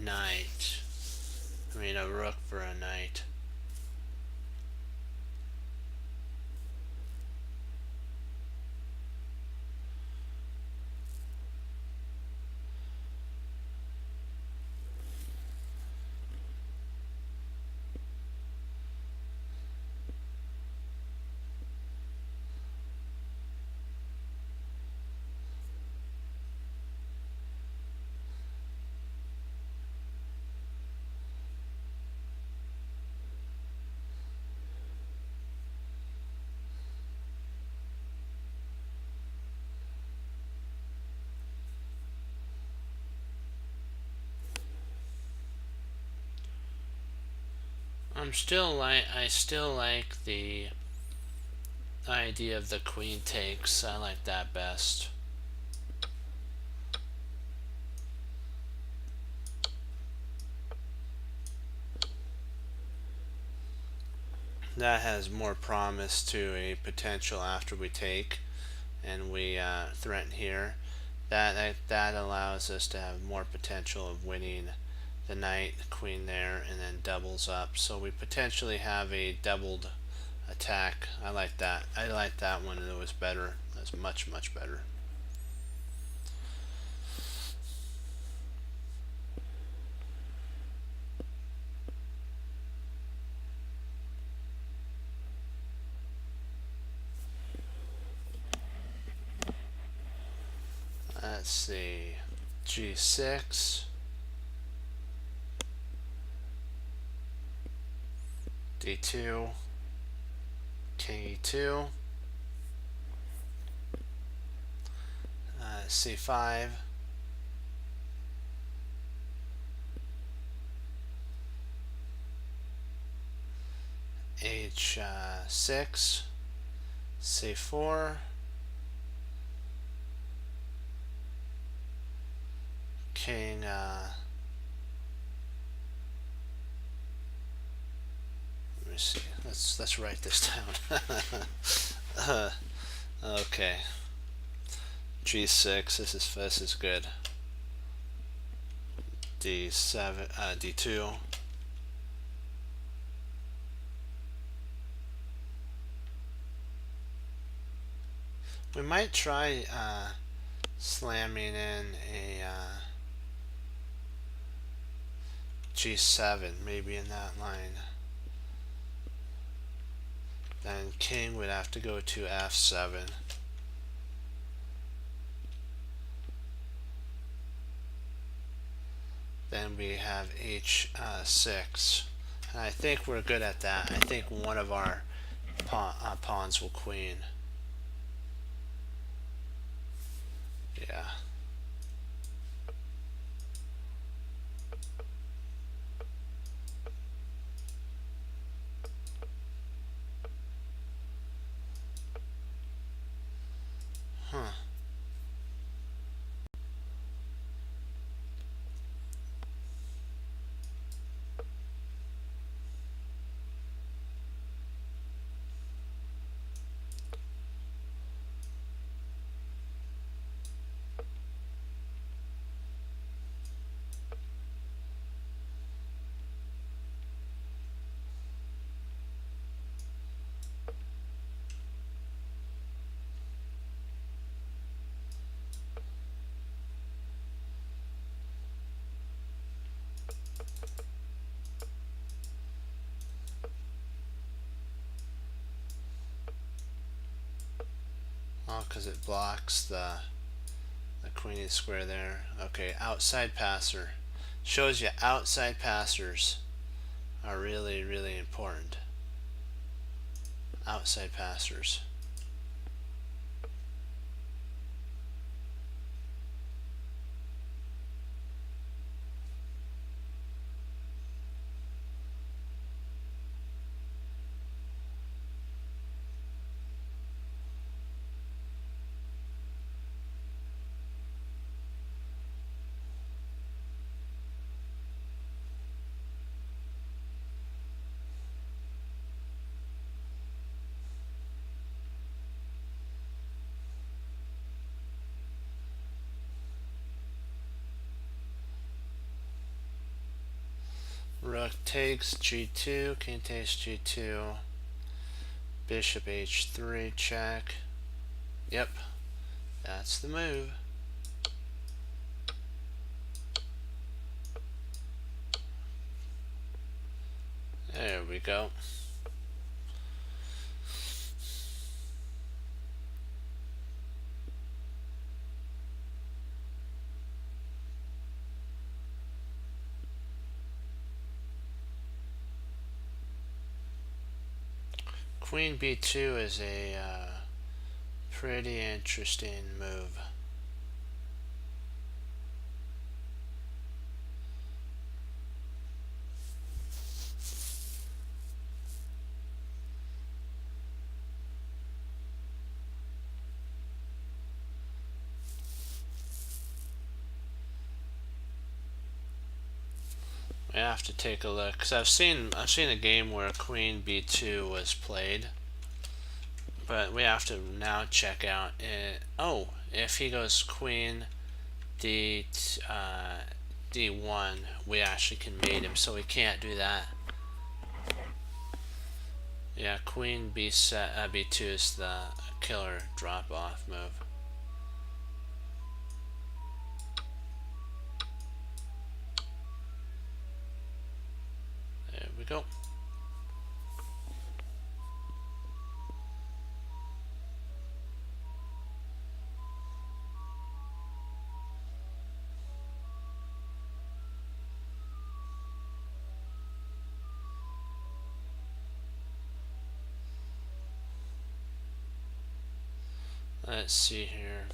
knight. I mean, a rook for a knight. I still like the idea of the queen takes. I like that best. That has more promise to a potential after we take and we threaten here. That allows us to have more potential of winning the knight, the queen there, and then doubles up. So we potentially have a doubled attack. I like that. I like that one. It was better. That's much better. Let's see. G6. D2. King E2. C5. H6. C4. King let me see. Let's write this down. Okay. G6. This is good. D7, D2. We might try slamming in a G7, maybe in that line. Then king would have to go to F7. Then we have H6. And I think we're good at that. I think one of our pawns will queen. Yeah. Huh. Oh, because it blocks the queenie square there. Okay, outside passer. Shows you outside passers are really, really important. Outside passers. Rook takes G2, king takes G2, bishop H3 check. Yep, that's the move. There we go. Queen B2 is a pretty interesting move. I have to take a look because I've seen a game where Queen B2 was played, but we have to now check out it. Oh, if he goes Queen D1, we actually can mate him, so we can't do that. Yeah, Queen B2 is the killer drop-off move. There we go. Let's see here.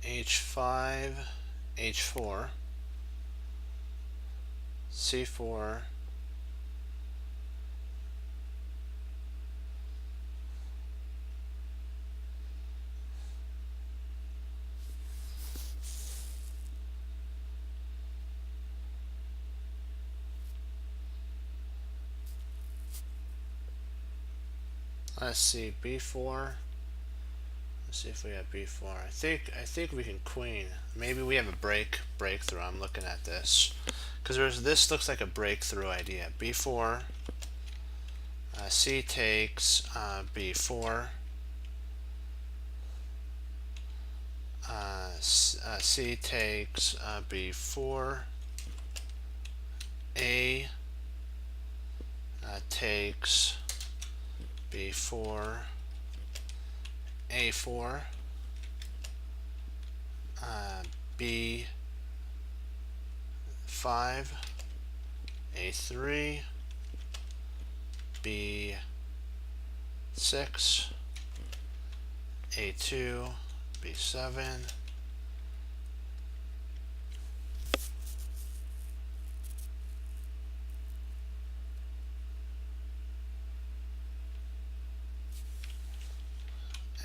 H5, H4, C4, let's see, B4, Let's see if we have b4. I think we can queen. Maybe we have a breakthrough. I'm looking at this because this looks like a breakthrough idea. b4, c takes b4, c takes b4, a takes b4, a4, b5, a3, b6, a2, b7,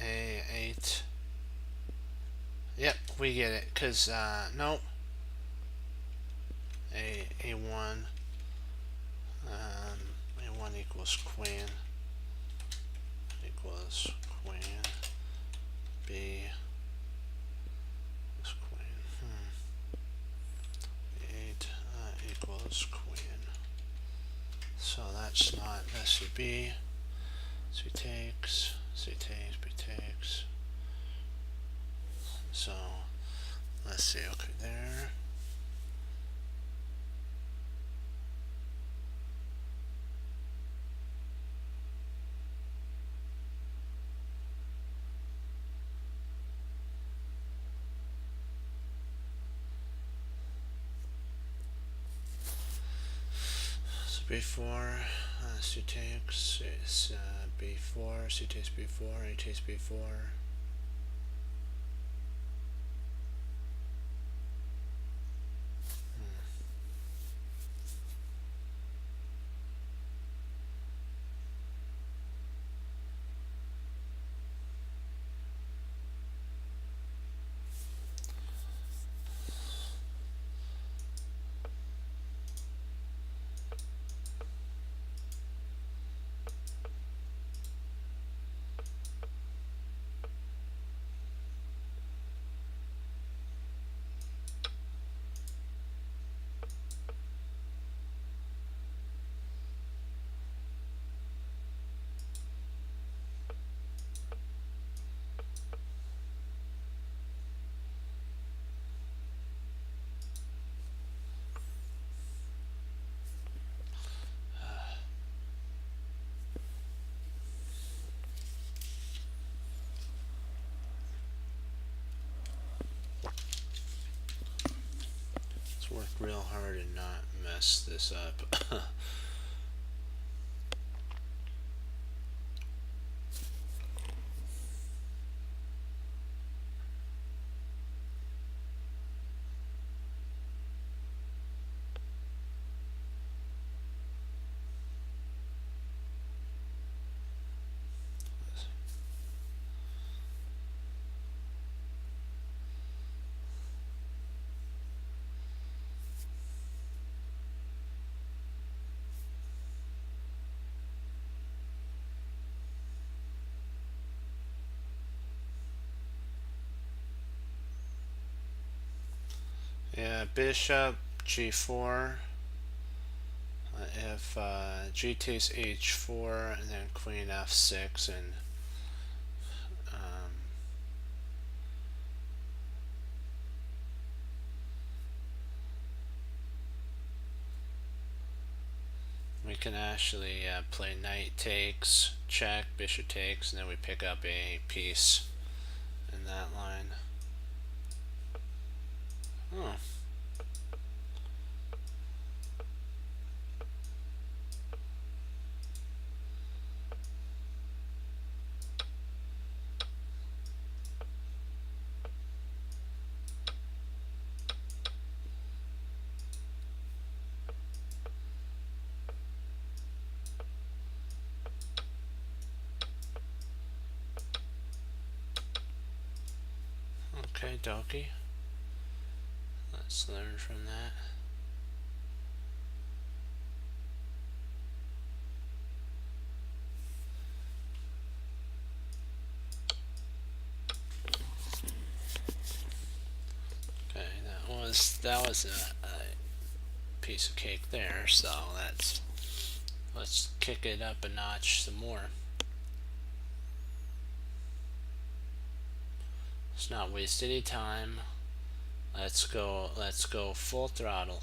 a8. Yep, we get it. Cause no, a1, a1 equals queen, b is queen, b8 equals queen. So that's not, that should be c takes, b takes. So let's see, okay, there. So b4, c takes b4, c takes b4, a takes b4. Let's work real hard and not mess this up. Yeah, bishop g4. If g takes h4 and then queen f6 and we can actually play knight takes, check, bishop takes, and then we pick up a piece in that line. Oh. Okay, dokie. Let's learn from that. was a piece of cake there. So let's kick it up a notch some more. Let's not waste any time. Let's go full throttle.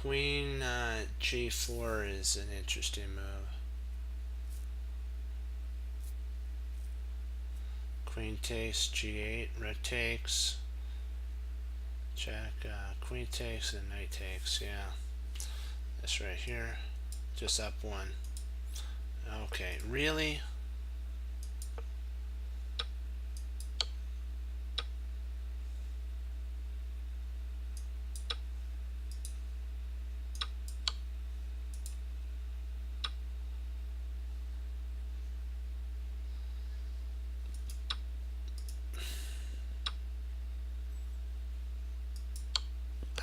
Queen G4 is an interesting move. Queen takes G8, rook takes, check, queen takes, and knight takes. Yeah, this right here, just up one. Okay, really?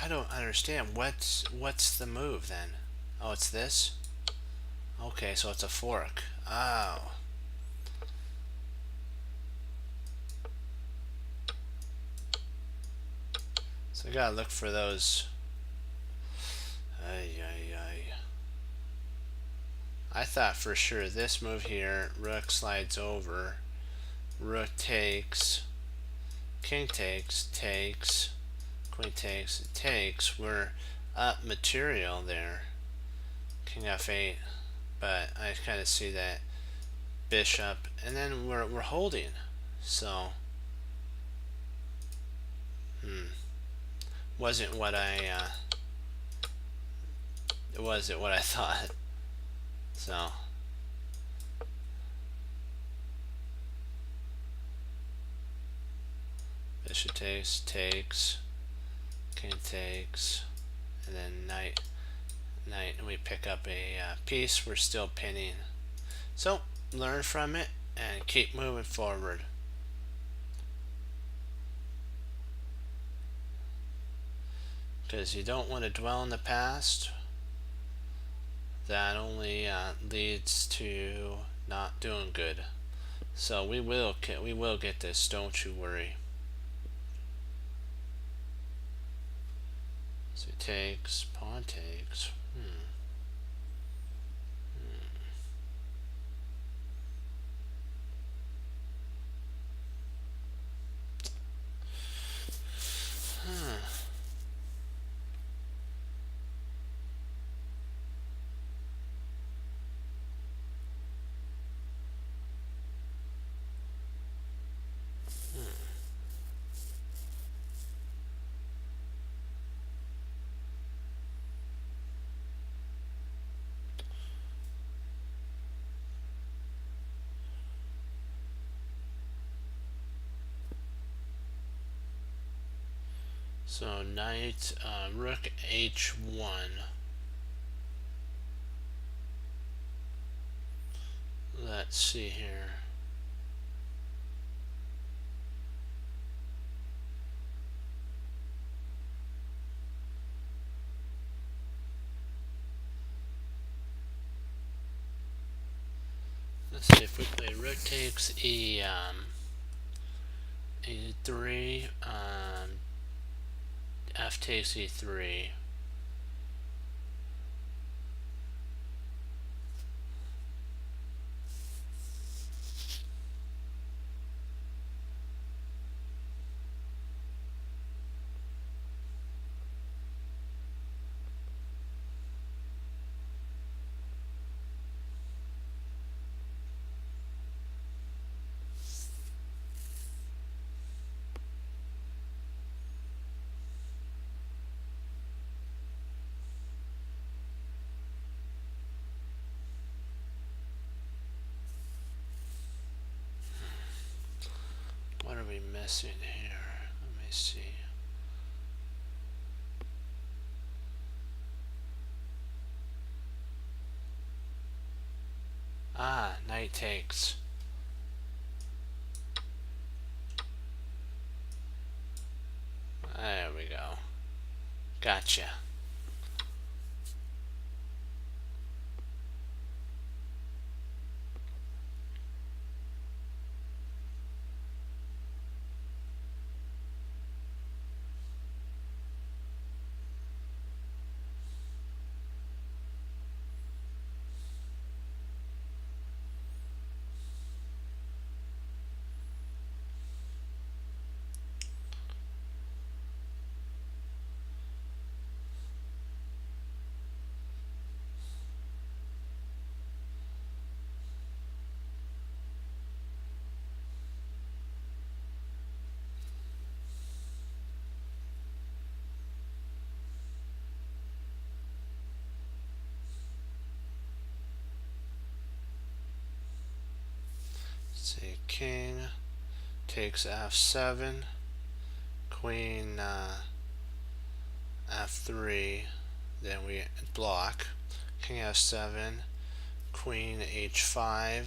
I don't understand. What's the move then? Oh, it's this? Okay, so it's a fork. Oh. So I gotta look for those. Ay, ay, ay. I thought for sure this move here, rook slides over, rook takes, king takes, takes, queen takes, takes. We're up material there. King f8, but I kind of see that bishop, and then we're holding. So, wasn't what wasn't what I thought. So, bishop takes, takes, king takes, and then knight, and we pick up a piece. We're still pinning. So, learn from it and keep moving forward. Because you don't want to dwell in the past. That only leads to not doing good. So we will get this. Don't you worry. So he takes, pawn takes. So knight, rook h1. Let's see here. Let's see if we play rook takes e3, f takes e3. missing here? Let me see. Ah, knight takes. There we go. Gotcha. See, king takes f7, queen f3, then we block, king f7, queen h5,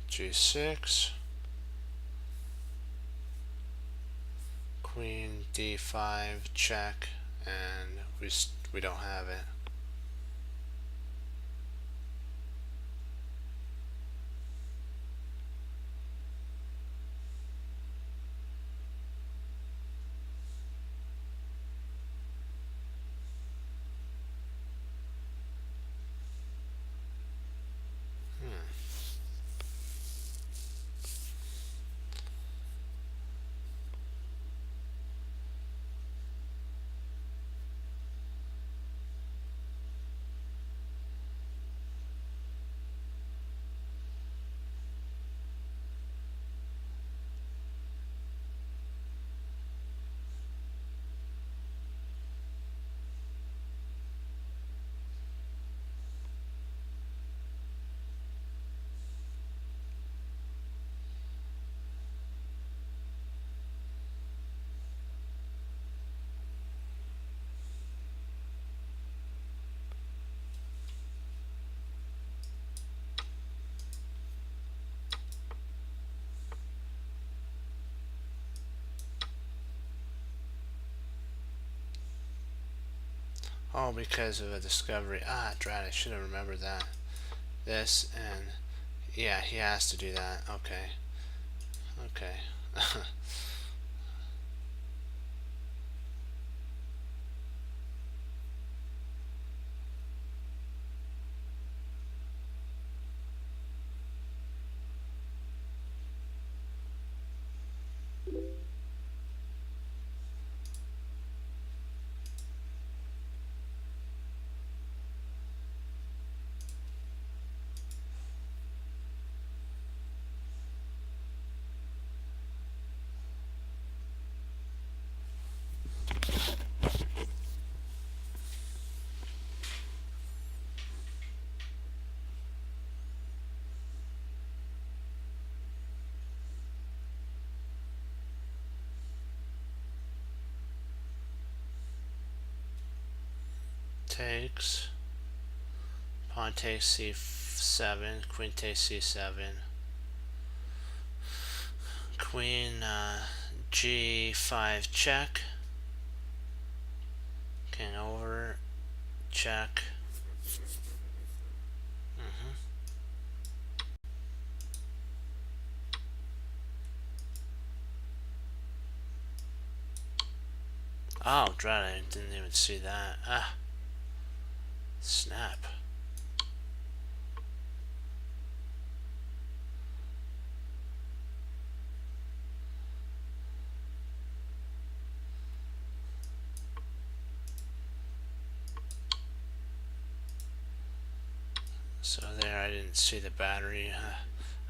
g6, queen d5 check, and we don't have it. Oh, because of a discovery. Ah, drat, I should have remembered that. This and yeah, he has to do that. Okay. Okay. Takes. Pawn takes c7. Queen takes c7. Queen g5 check. King over. Check. Oh, drat, I didn't even see that. Ah. Snap. So there, I didn't see the battery.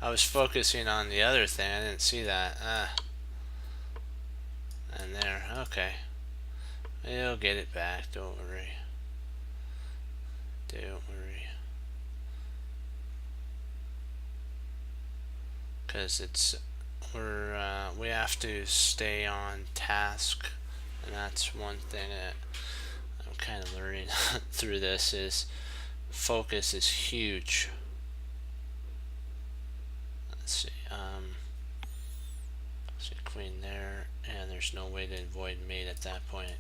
I was focusing on the other thing. I didn't see that. And there. Okay. You'll get it back. Don't worry. Don't worry. Because we have to stay on task, and that's one thing that I'm kind of learning through this is focus is huge. Let's see, queen there, and there's no way to avoid mate at that point.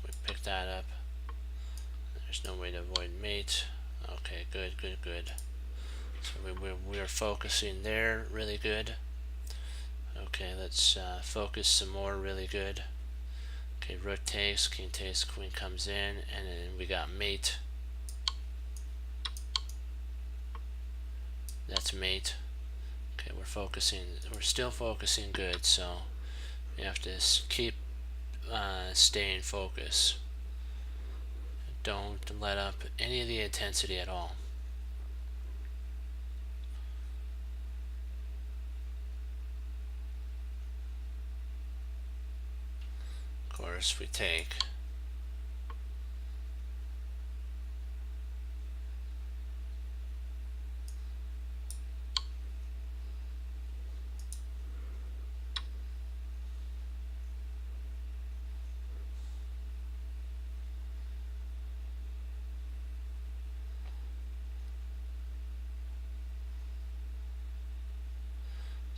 We pick that up. There's no way to avoid mate. Okay, good, good, good. So we're focusing there, really good. Okay, let's focus some more, really good. Okay, rook takes, king takes, queen comes in, and then we got mate. That's mate. Okay, we're still focusing good, so we have to keep staying focused. Don't let up any of the intensity at all. Of course, we take.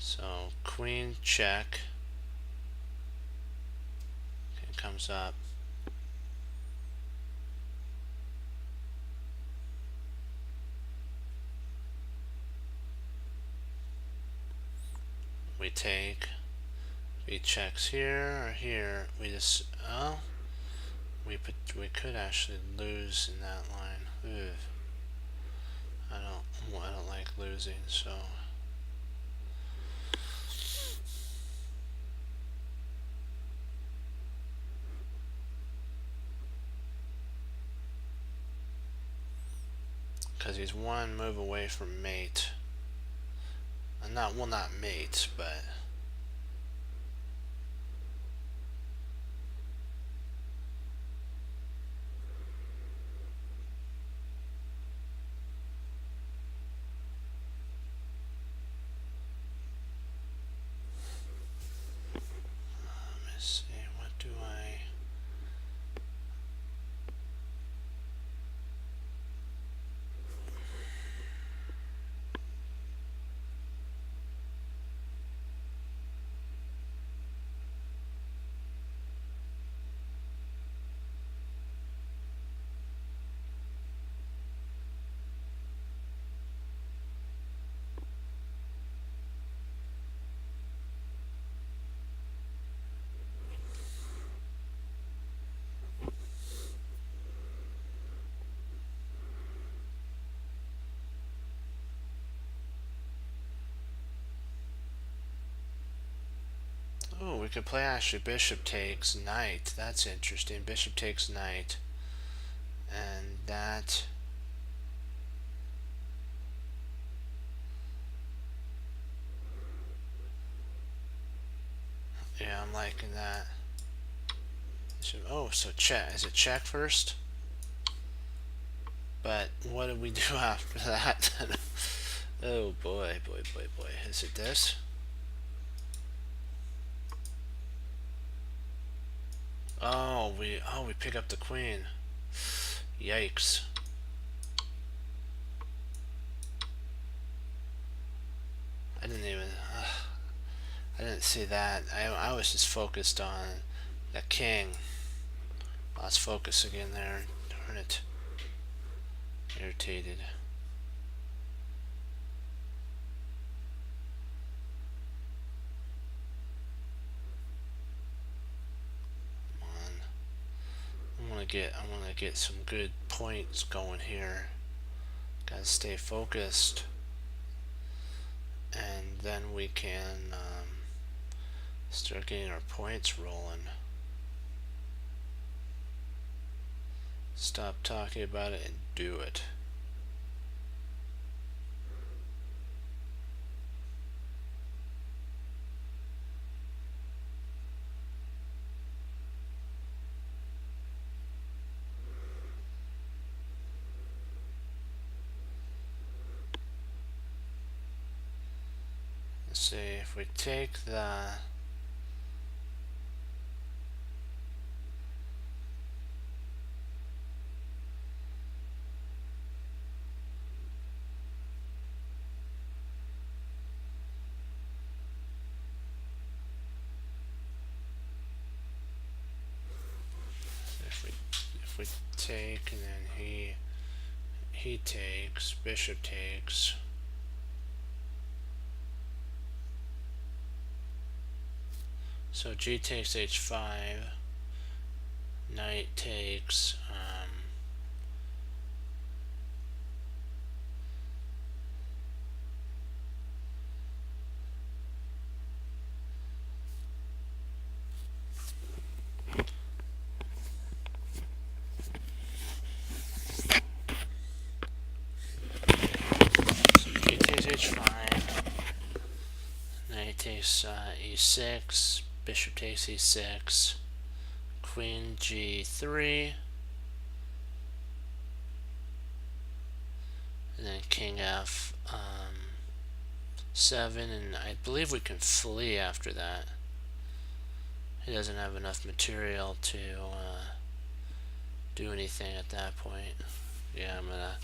So queen check. King comes up. We take. We checks here or here. We just we could actually lose in that line. Ugh. I don't like losing, so. Because he's one move away from mate. And not mate, but. Let me see, what do I. Oh, we could play actually bishop takes knight. That's interesting. Bishop takes knight. And that. Yeah, I'm liking that. Oh, so check. Is it check first? But what did we do after that? Oh boy, boy, boy, boy. Is it this? Oh, we pick up the queen. Yikes. I didn't even. I didn't see that. I was just focused on the king. Lost focus again there. Darn it. Irritated. Come on. I wanna get some good points going here. Gotta stay focused. And then we can start getting our points rolling. Stop talking about it and do it. Let's see, if we take the if we take and then he takes, bishop takes. So g takes h5, knight takes, so g takes h5, knight takes e6, bishop takes e6, queen g3, and then king f7, and I believe we can flee after that. He doesn't have enough material to do anything at that point. Yeah, I'm gonna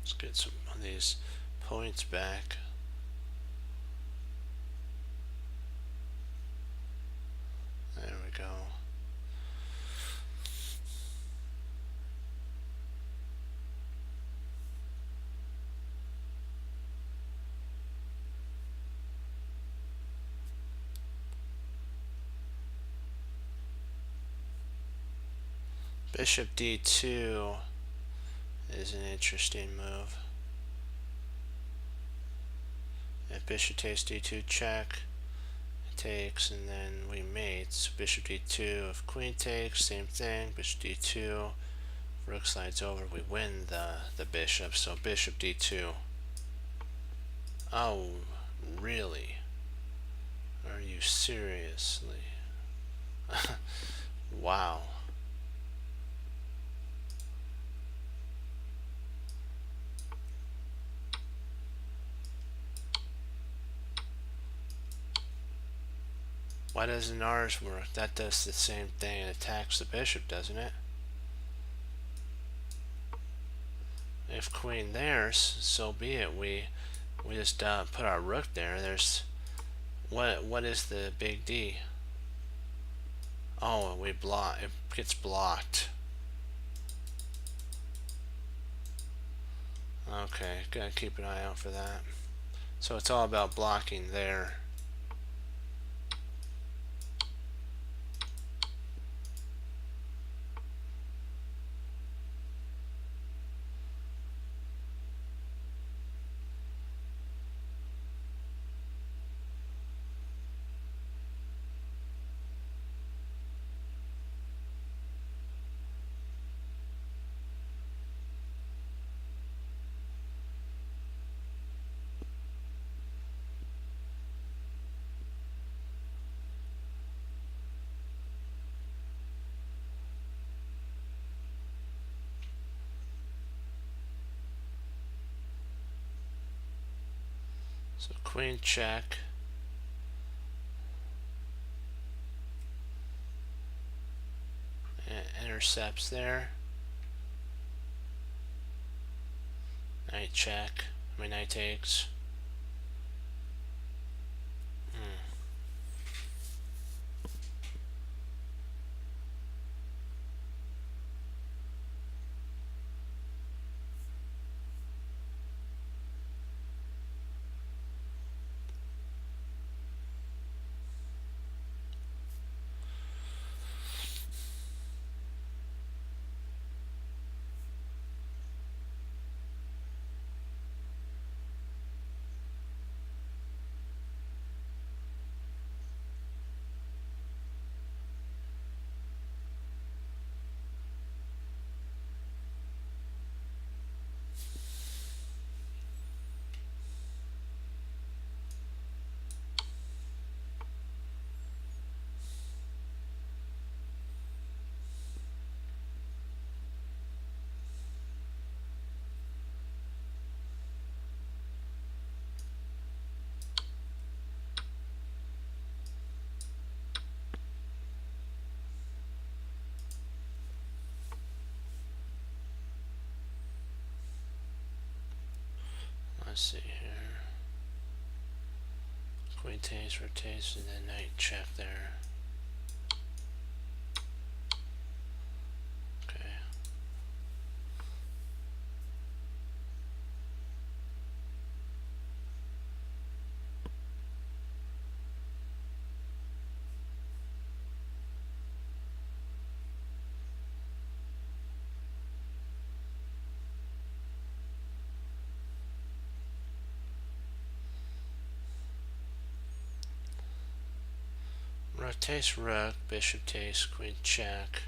let's get some of these points back. There we go. Bishop d2 is an interesting move. If bishop takes d2 check, it takes, and then we mate. So bishop d2, if queen takes, same thing. Bishop d2, rook slides over, we win the bishop. So bishop d2. Oh, really? Are you seriously? Wow. Why doesn't ours work? That does the same thing. It attacks the bishop, doesn't it? If queen there, so be it. We just put our rook there. There's what is the big D? Oh, we block. It gets blocked. Okay, gotta keep an eye out for that. So it's all about blocking there. So queen check. Intercepts there. Knight check. I mean, knight takes. let's see here. Queen takes, rotates, and then knight check there. Okay. Rook takes rook, bishop takes, queen check.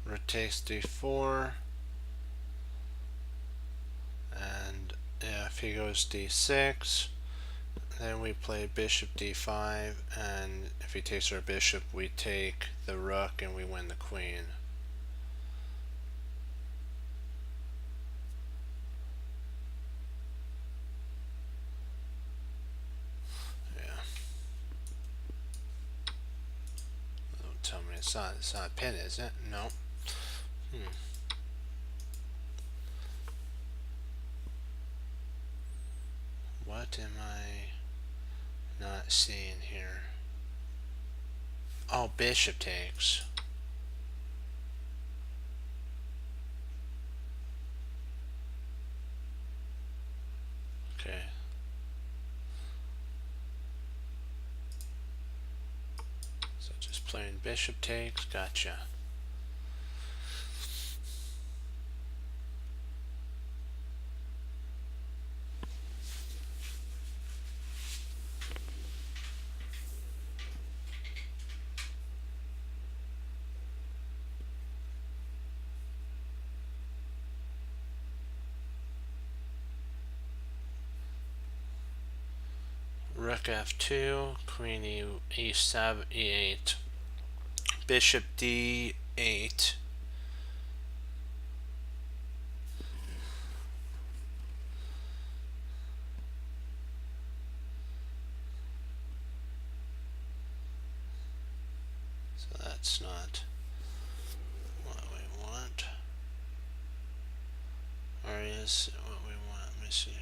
Rook takes d4, and if he goes d6, then we play bishop d5, and if he takes our bishop, we take the rook and we win the queen. Yeah. Don't tell me it's not a pin, is it? No. What am I not seeing here? Oh, bishop takes. Okay. So just playing bishop takes. Gotcha. Rook f2, queen e7, e8, bishop d8. So that's not what we want. Or is it what we want? Let me see here.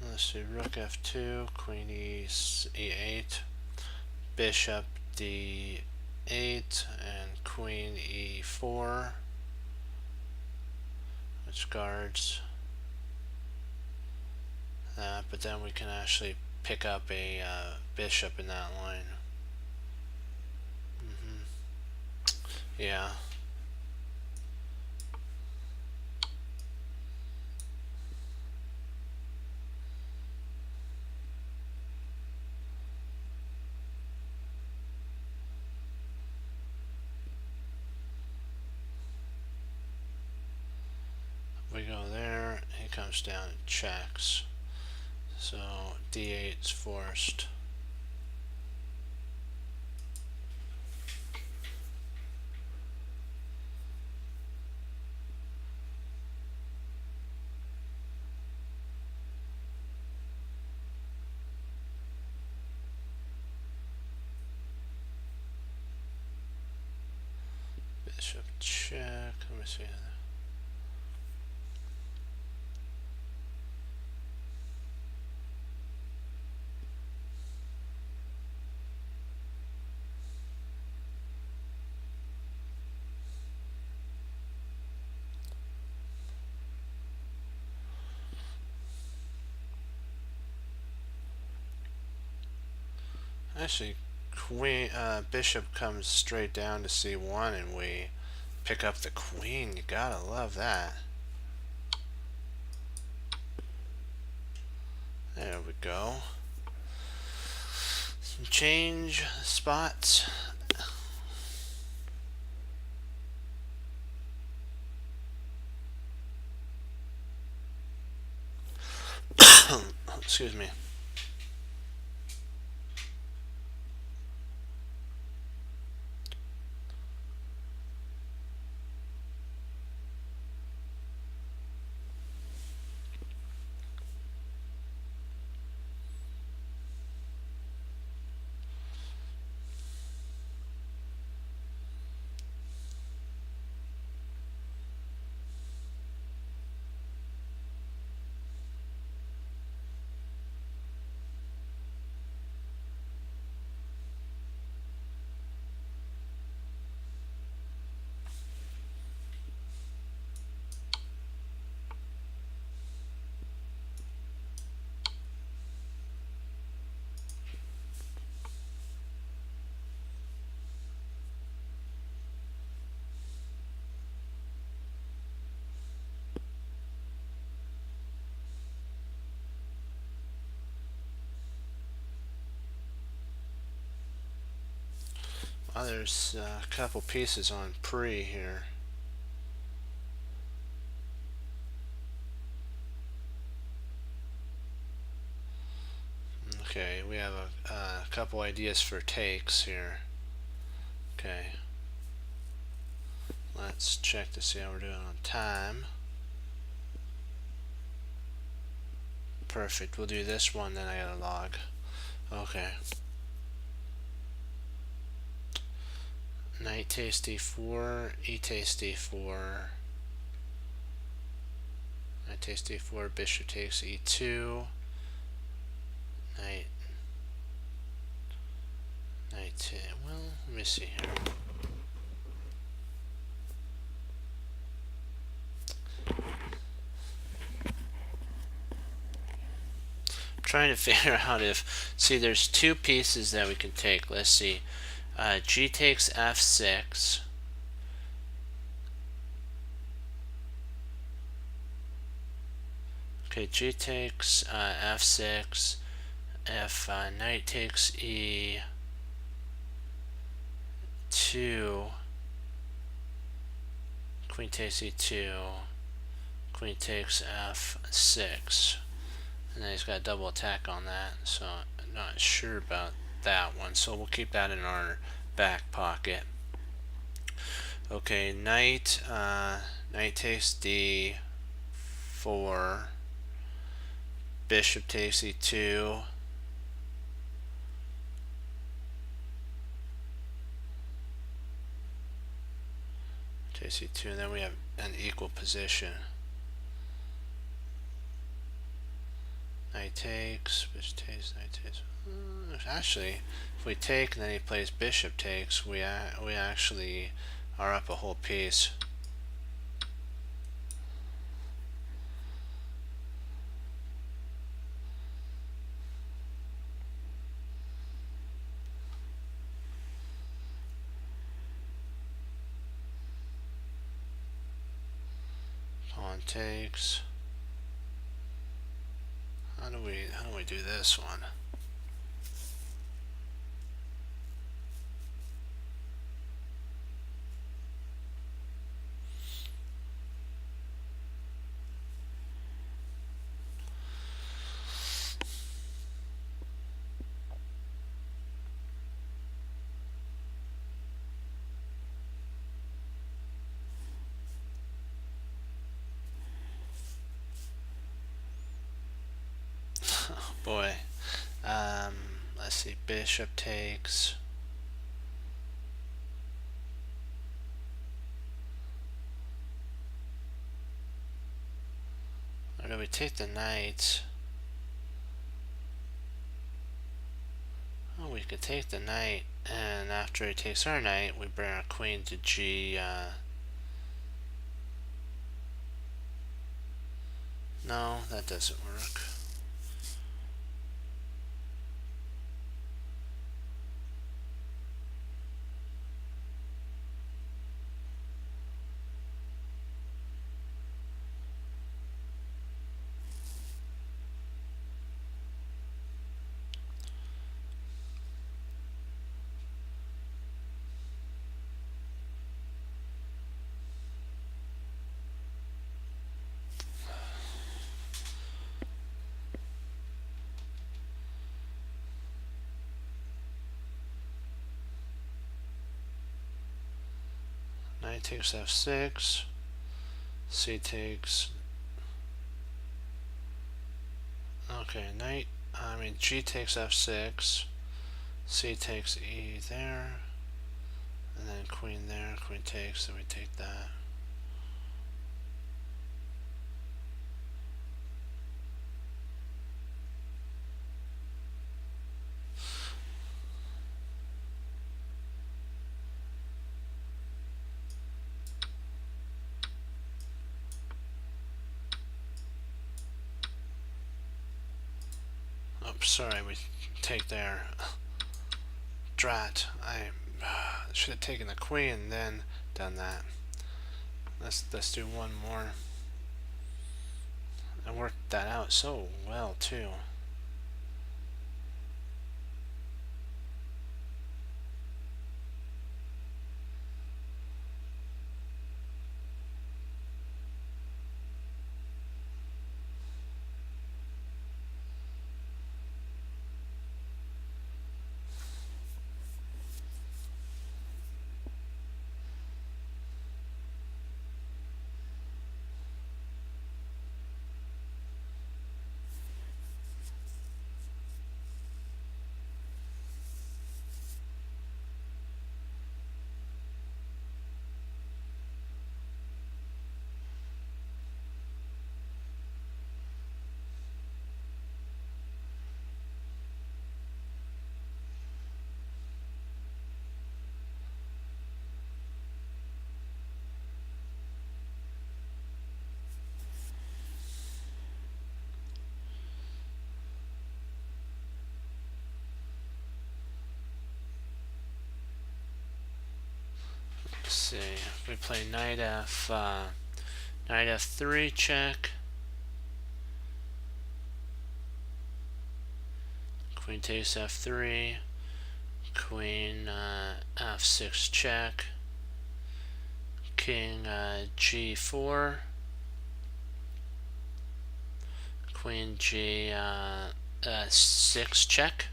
Let's see, rook f2, queen e8, bishop d8, and queen e4, which guards. but then we can actually pick up a bishop in that line. Yeah. We go there, he comes down and checks. So d8's forced. Bishop check. Let me see. Actually, bishop comes straight down to c1, and we pick up the queen. You gotta love that. There we go. Some change spots. Excuse me. Oh, there's a couple pieces on pre here. Okay, we have a couple ideas for takes here. Okay. Let's check to see how we're doing on time. Perfect. We'll do this one, then I gotta log. Okay. Knight takes d4, e takes d4. Knight takes d4, bishop takes e2. Knight 10. Well, let me see here. I'm trying to figure out if, see, there's two pieces that we can take. Let's see. G takes f6. Okay, G takes f6. If knight takes e2, queen takes e2, queen takes f6, and then he's got a double attack on that, so I'm not sure about that one, so we'll keep that in our back pocket. Okay, knight takes d4, bishop takes e2, takes e2, and then we have an equal position. Knight takes, bishop takes, knight takes. Actually, if we take and then he plays bishop takes, we actually are up a whole piece. Pawn takes. How do we do this one? Boy. Let's see. Bishop takes. Or do we take the knight? Oh, we could take the knight, and after he takes our knight, we bring our queen to G. No, that doesn't work. Knight takes f6. C takes. Okay, G takes f6. C takes E there. And then queen there. Queen takes, and we take that. Oh, sorry, we take there. Drat. I should have taken the queen and then done that. Let's do one more. I worked that out so well too. Let's see. We play knight f3 check. Queen takes f3. Queen f6 check. King g4. Queen g6 check.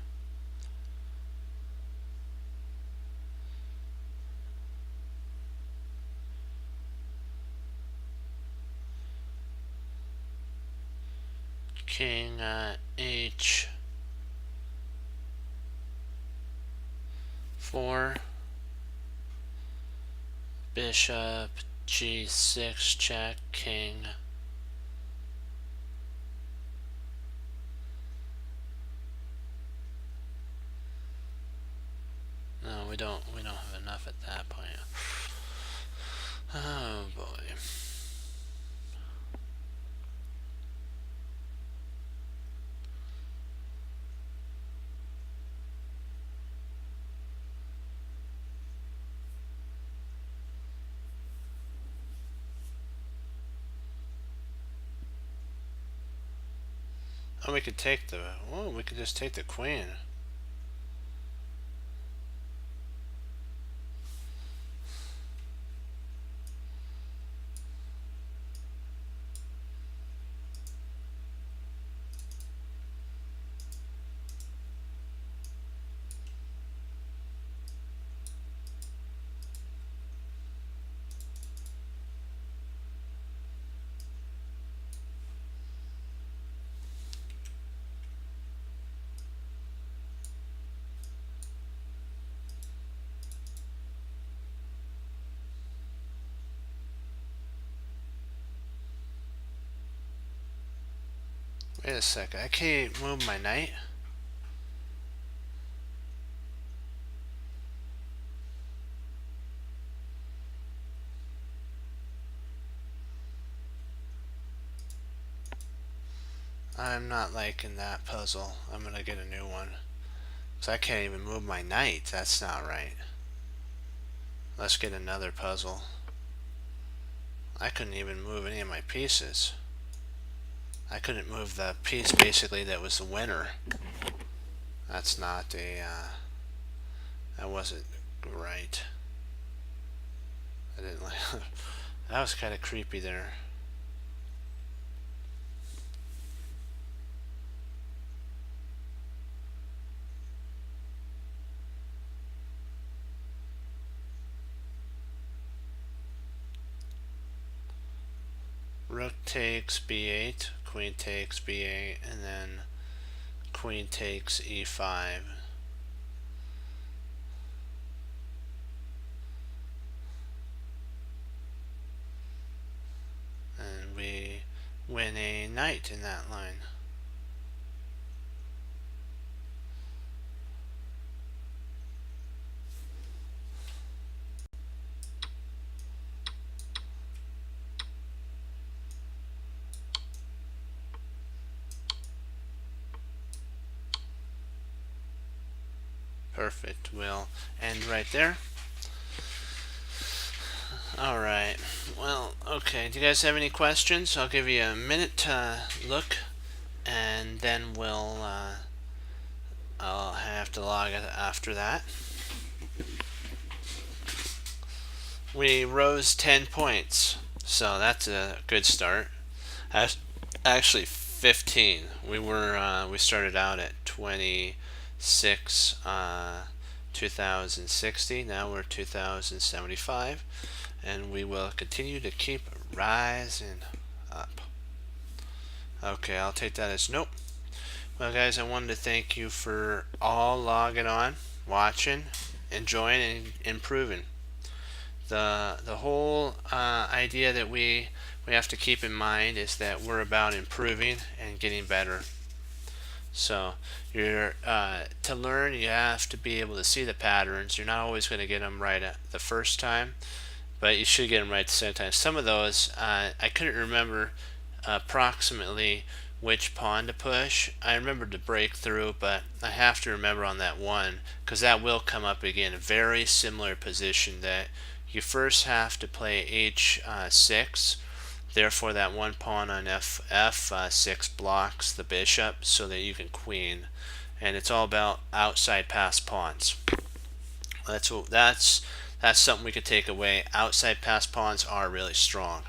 King h4. Bishop g6 check. King. No, we don't have enough at that point. Oh boy. Oh, we could take the. Oh, we could just take the queen. Wait a second. I can't move my knight. I'm not liking that puzzle. I'm gonna get a new one. So I can't even move my knight. That's not right. Let's get another puzzle. I couldn't even move any of my pieces. I couldn't move the piece basically that was the winner. That's not a, that wasn't right. I didn't like, that was kind of creepy there. Rook takes b8, queen takes b8, and then queen takes e5. And we win a knight in that line. Perfect. We'll end right there. Alright. Well, okay. Do you guys have any questions? I'll give you a minute to look, and then I'll have to log it after that. We rose 10 points, so that's a good start. Actually, 15. We started out at 26, 2060. Now we're 2075, and we will continue to keep rising up. Okay, I'll take that as nope. Well, guys, I wanted to thank you for all logging on, watching, enjoying, and improving. The whole idea that we have to keep in mind is that we're about improving and getting better. So you're to learn, you have to be able to see the patterns. You're not always going to get them right at the first time, but you should get them right the second time. Some of those I couldn't remember approximately which pawn to push. I remembered to break through, but I have to remember on that one because that will come up again. A very similar position that you first have to play h6. Therefore, that one pawn on f6 blocks the bishop so that you can queen. And it's all about outside pass pawns. That's something we could take away. Outside pass pawns are really strong.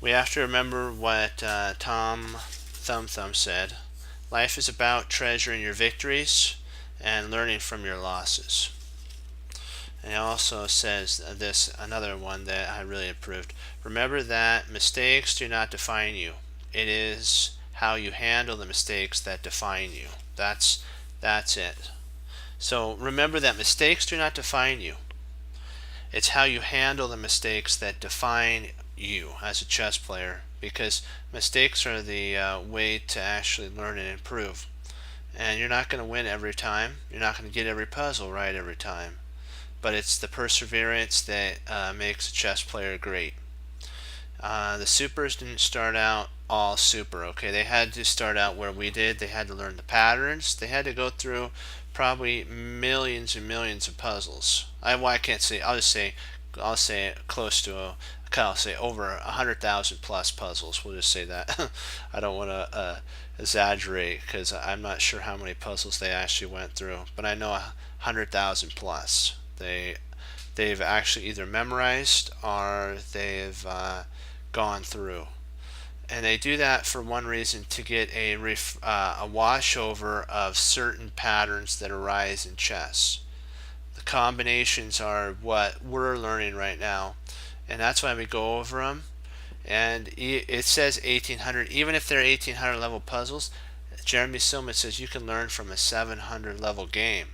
We have to remember what Tom Thumb said. Life is about treasuring your victories and learning from your losses. And it also says this, another one that I really approved. Remember that mistakes do not define you. It is how you handle the mistakes that define you. That's it. So remember that mistakes do not define you. It's how you handle the mistakes that define you as a chess player, because mistakes are the way to actually learn and improve. And you're not going to win every time. You're not going to get every puzzle right every time. But it's the perseverance that makes a chess player great. The supers didn't start out all super, okay? They had to start out where we did. They had to learn the patterns. They had to go through probably millions and millions of puzzles. I can't say, I'll just say I'll say close to I'll say over 100,000 plus puzzles. We'll just say that. I don't want to exaggerate because I'm not sure how many puzzles they actually went through, but I know 100,000 plus. They've actually either memorized or they've gone through, and they do that for one reason, to get a washover of certain patterns that arise in chess. The combinations are what we're learning right now, and that's why we go over them. And it says 1800. Even if they're 1800 level puzzles, Jeremy Silman says you can learn from a 700 level game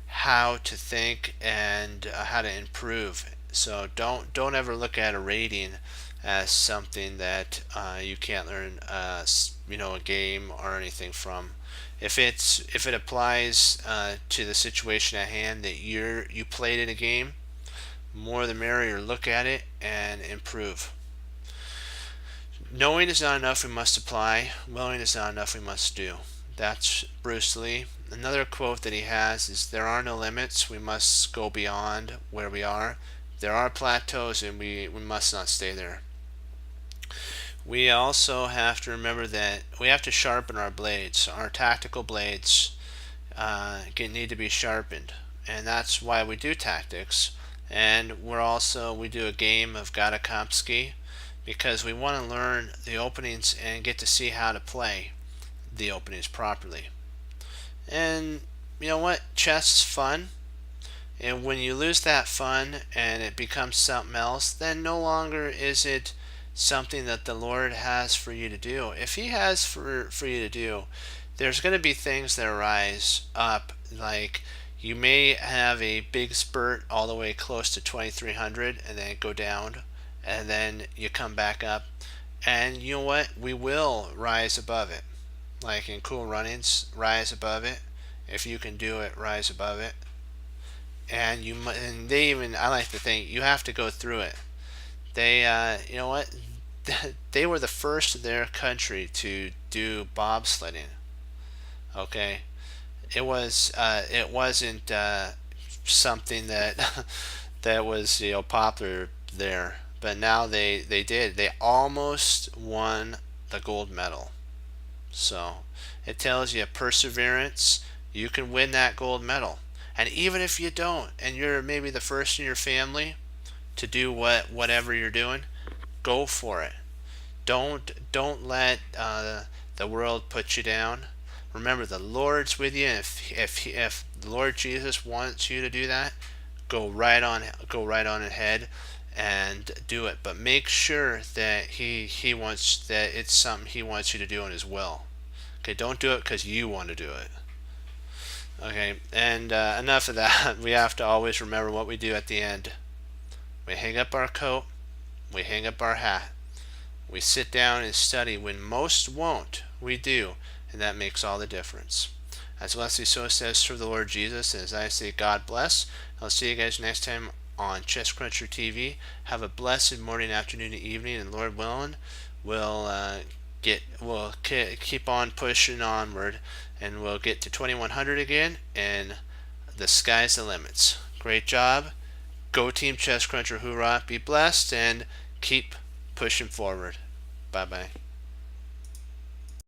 how to think and how to improve. So don't ever look at a rating as something that you can't learn a game or anything from. If it applies to the situation at hand that you played in a game, more the merrier. Look at it and improve. Knowing is not enough, we must apply. Willing is not enough, we must do. That's Bruce Lee. Another quote that he has is, there are no limits, we must go beyond where we are. There are plateaus, and we must not stay there. We also have to remember that we have to sharpen our blades. Our tactical blades need to be sharpened, and that's why we do tactics. And we do a game of Gadakomsky, because we want to learn the openings and get to see how to play the openings properly. And you know what? Chess is fun. And when you lose that fun and it becomes something else, then no longer is it something that the Lord has for you to do. If He has for you to do, there's going to be things that arise up, like you may have a big spurt all the way close to 2300 and then go down, and then you come back up, and you know what? We will rise above it. Like in Cool Runnings, rise above it. If you can do it, rise above it. And they even, I like to think, you have to go through it. They, you know what? They were the first of their country to do bobsledding. Okay, it wasn't something that that was popular there, but now they did. They almost won the gold medal. So it tells you perseverance. You can win that gold medal. And even if you don't, and you're maybe the first in your family to do whatever you're doing, go for it. Don't let the world put you down. Remember, the Lord's with you. If the Lord Jesus wants you to do that, go right on ahead and do it. But make sure that he wants, that it's something He wants you to do in His will. Okay, don't do it because you want to do it. Okay, and enough of that. We have to always remember what we do at the end. We hang up our coat, we hang up our hat, we sit down and study. When most won't, we do, and that makes all the difference. As Leslie So says, through the Lord Jesus, and as I say, God bless. I'll see you guys next time on Chess Cruncher TV. Have a blessed morning, afternoon, and evening, and Lord willing, we'll keep on pushing onward, and we'll get to 2100 again, and the sky's the limits. Great job. Go Team Chess Cruncher, hoorah. Be blessed and keep pushing forward. Bye bye.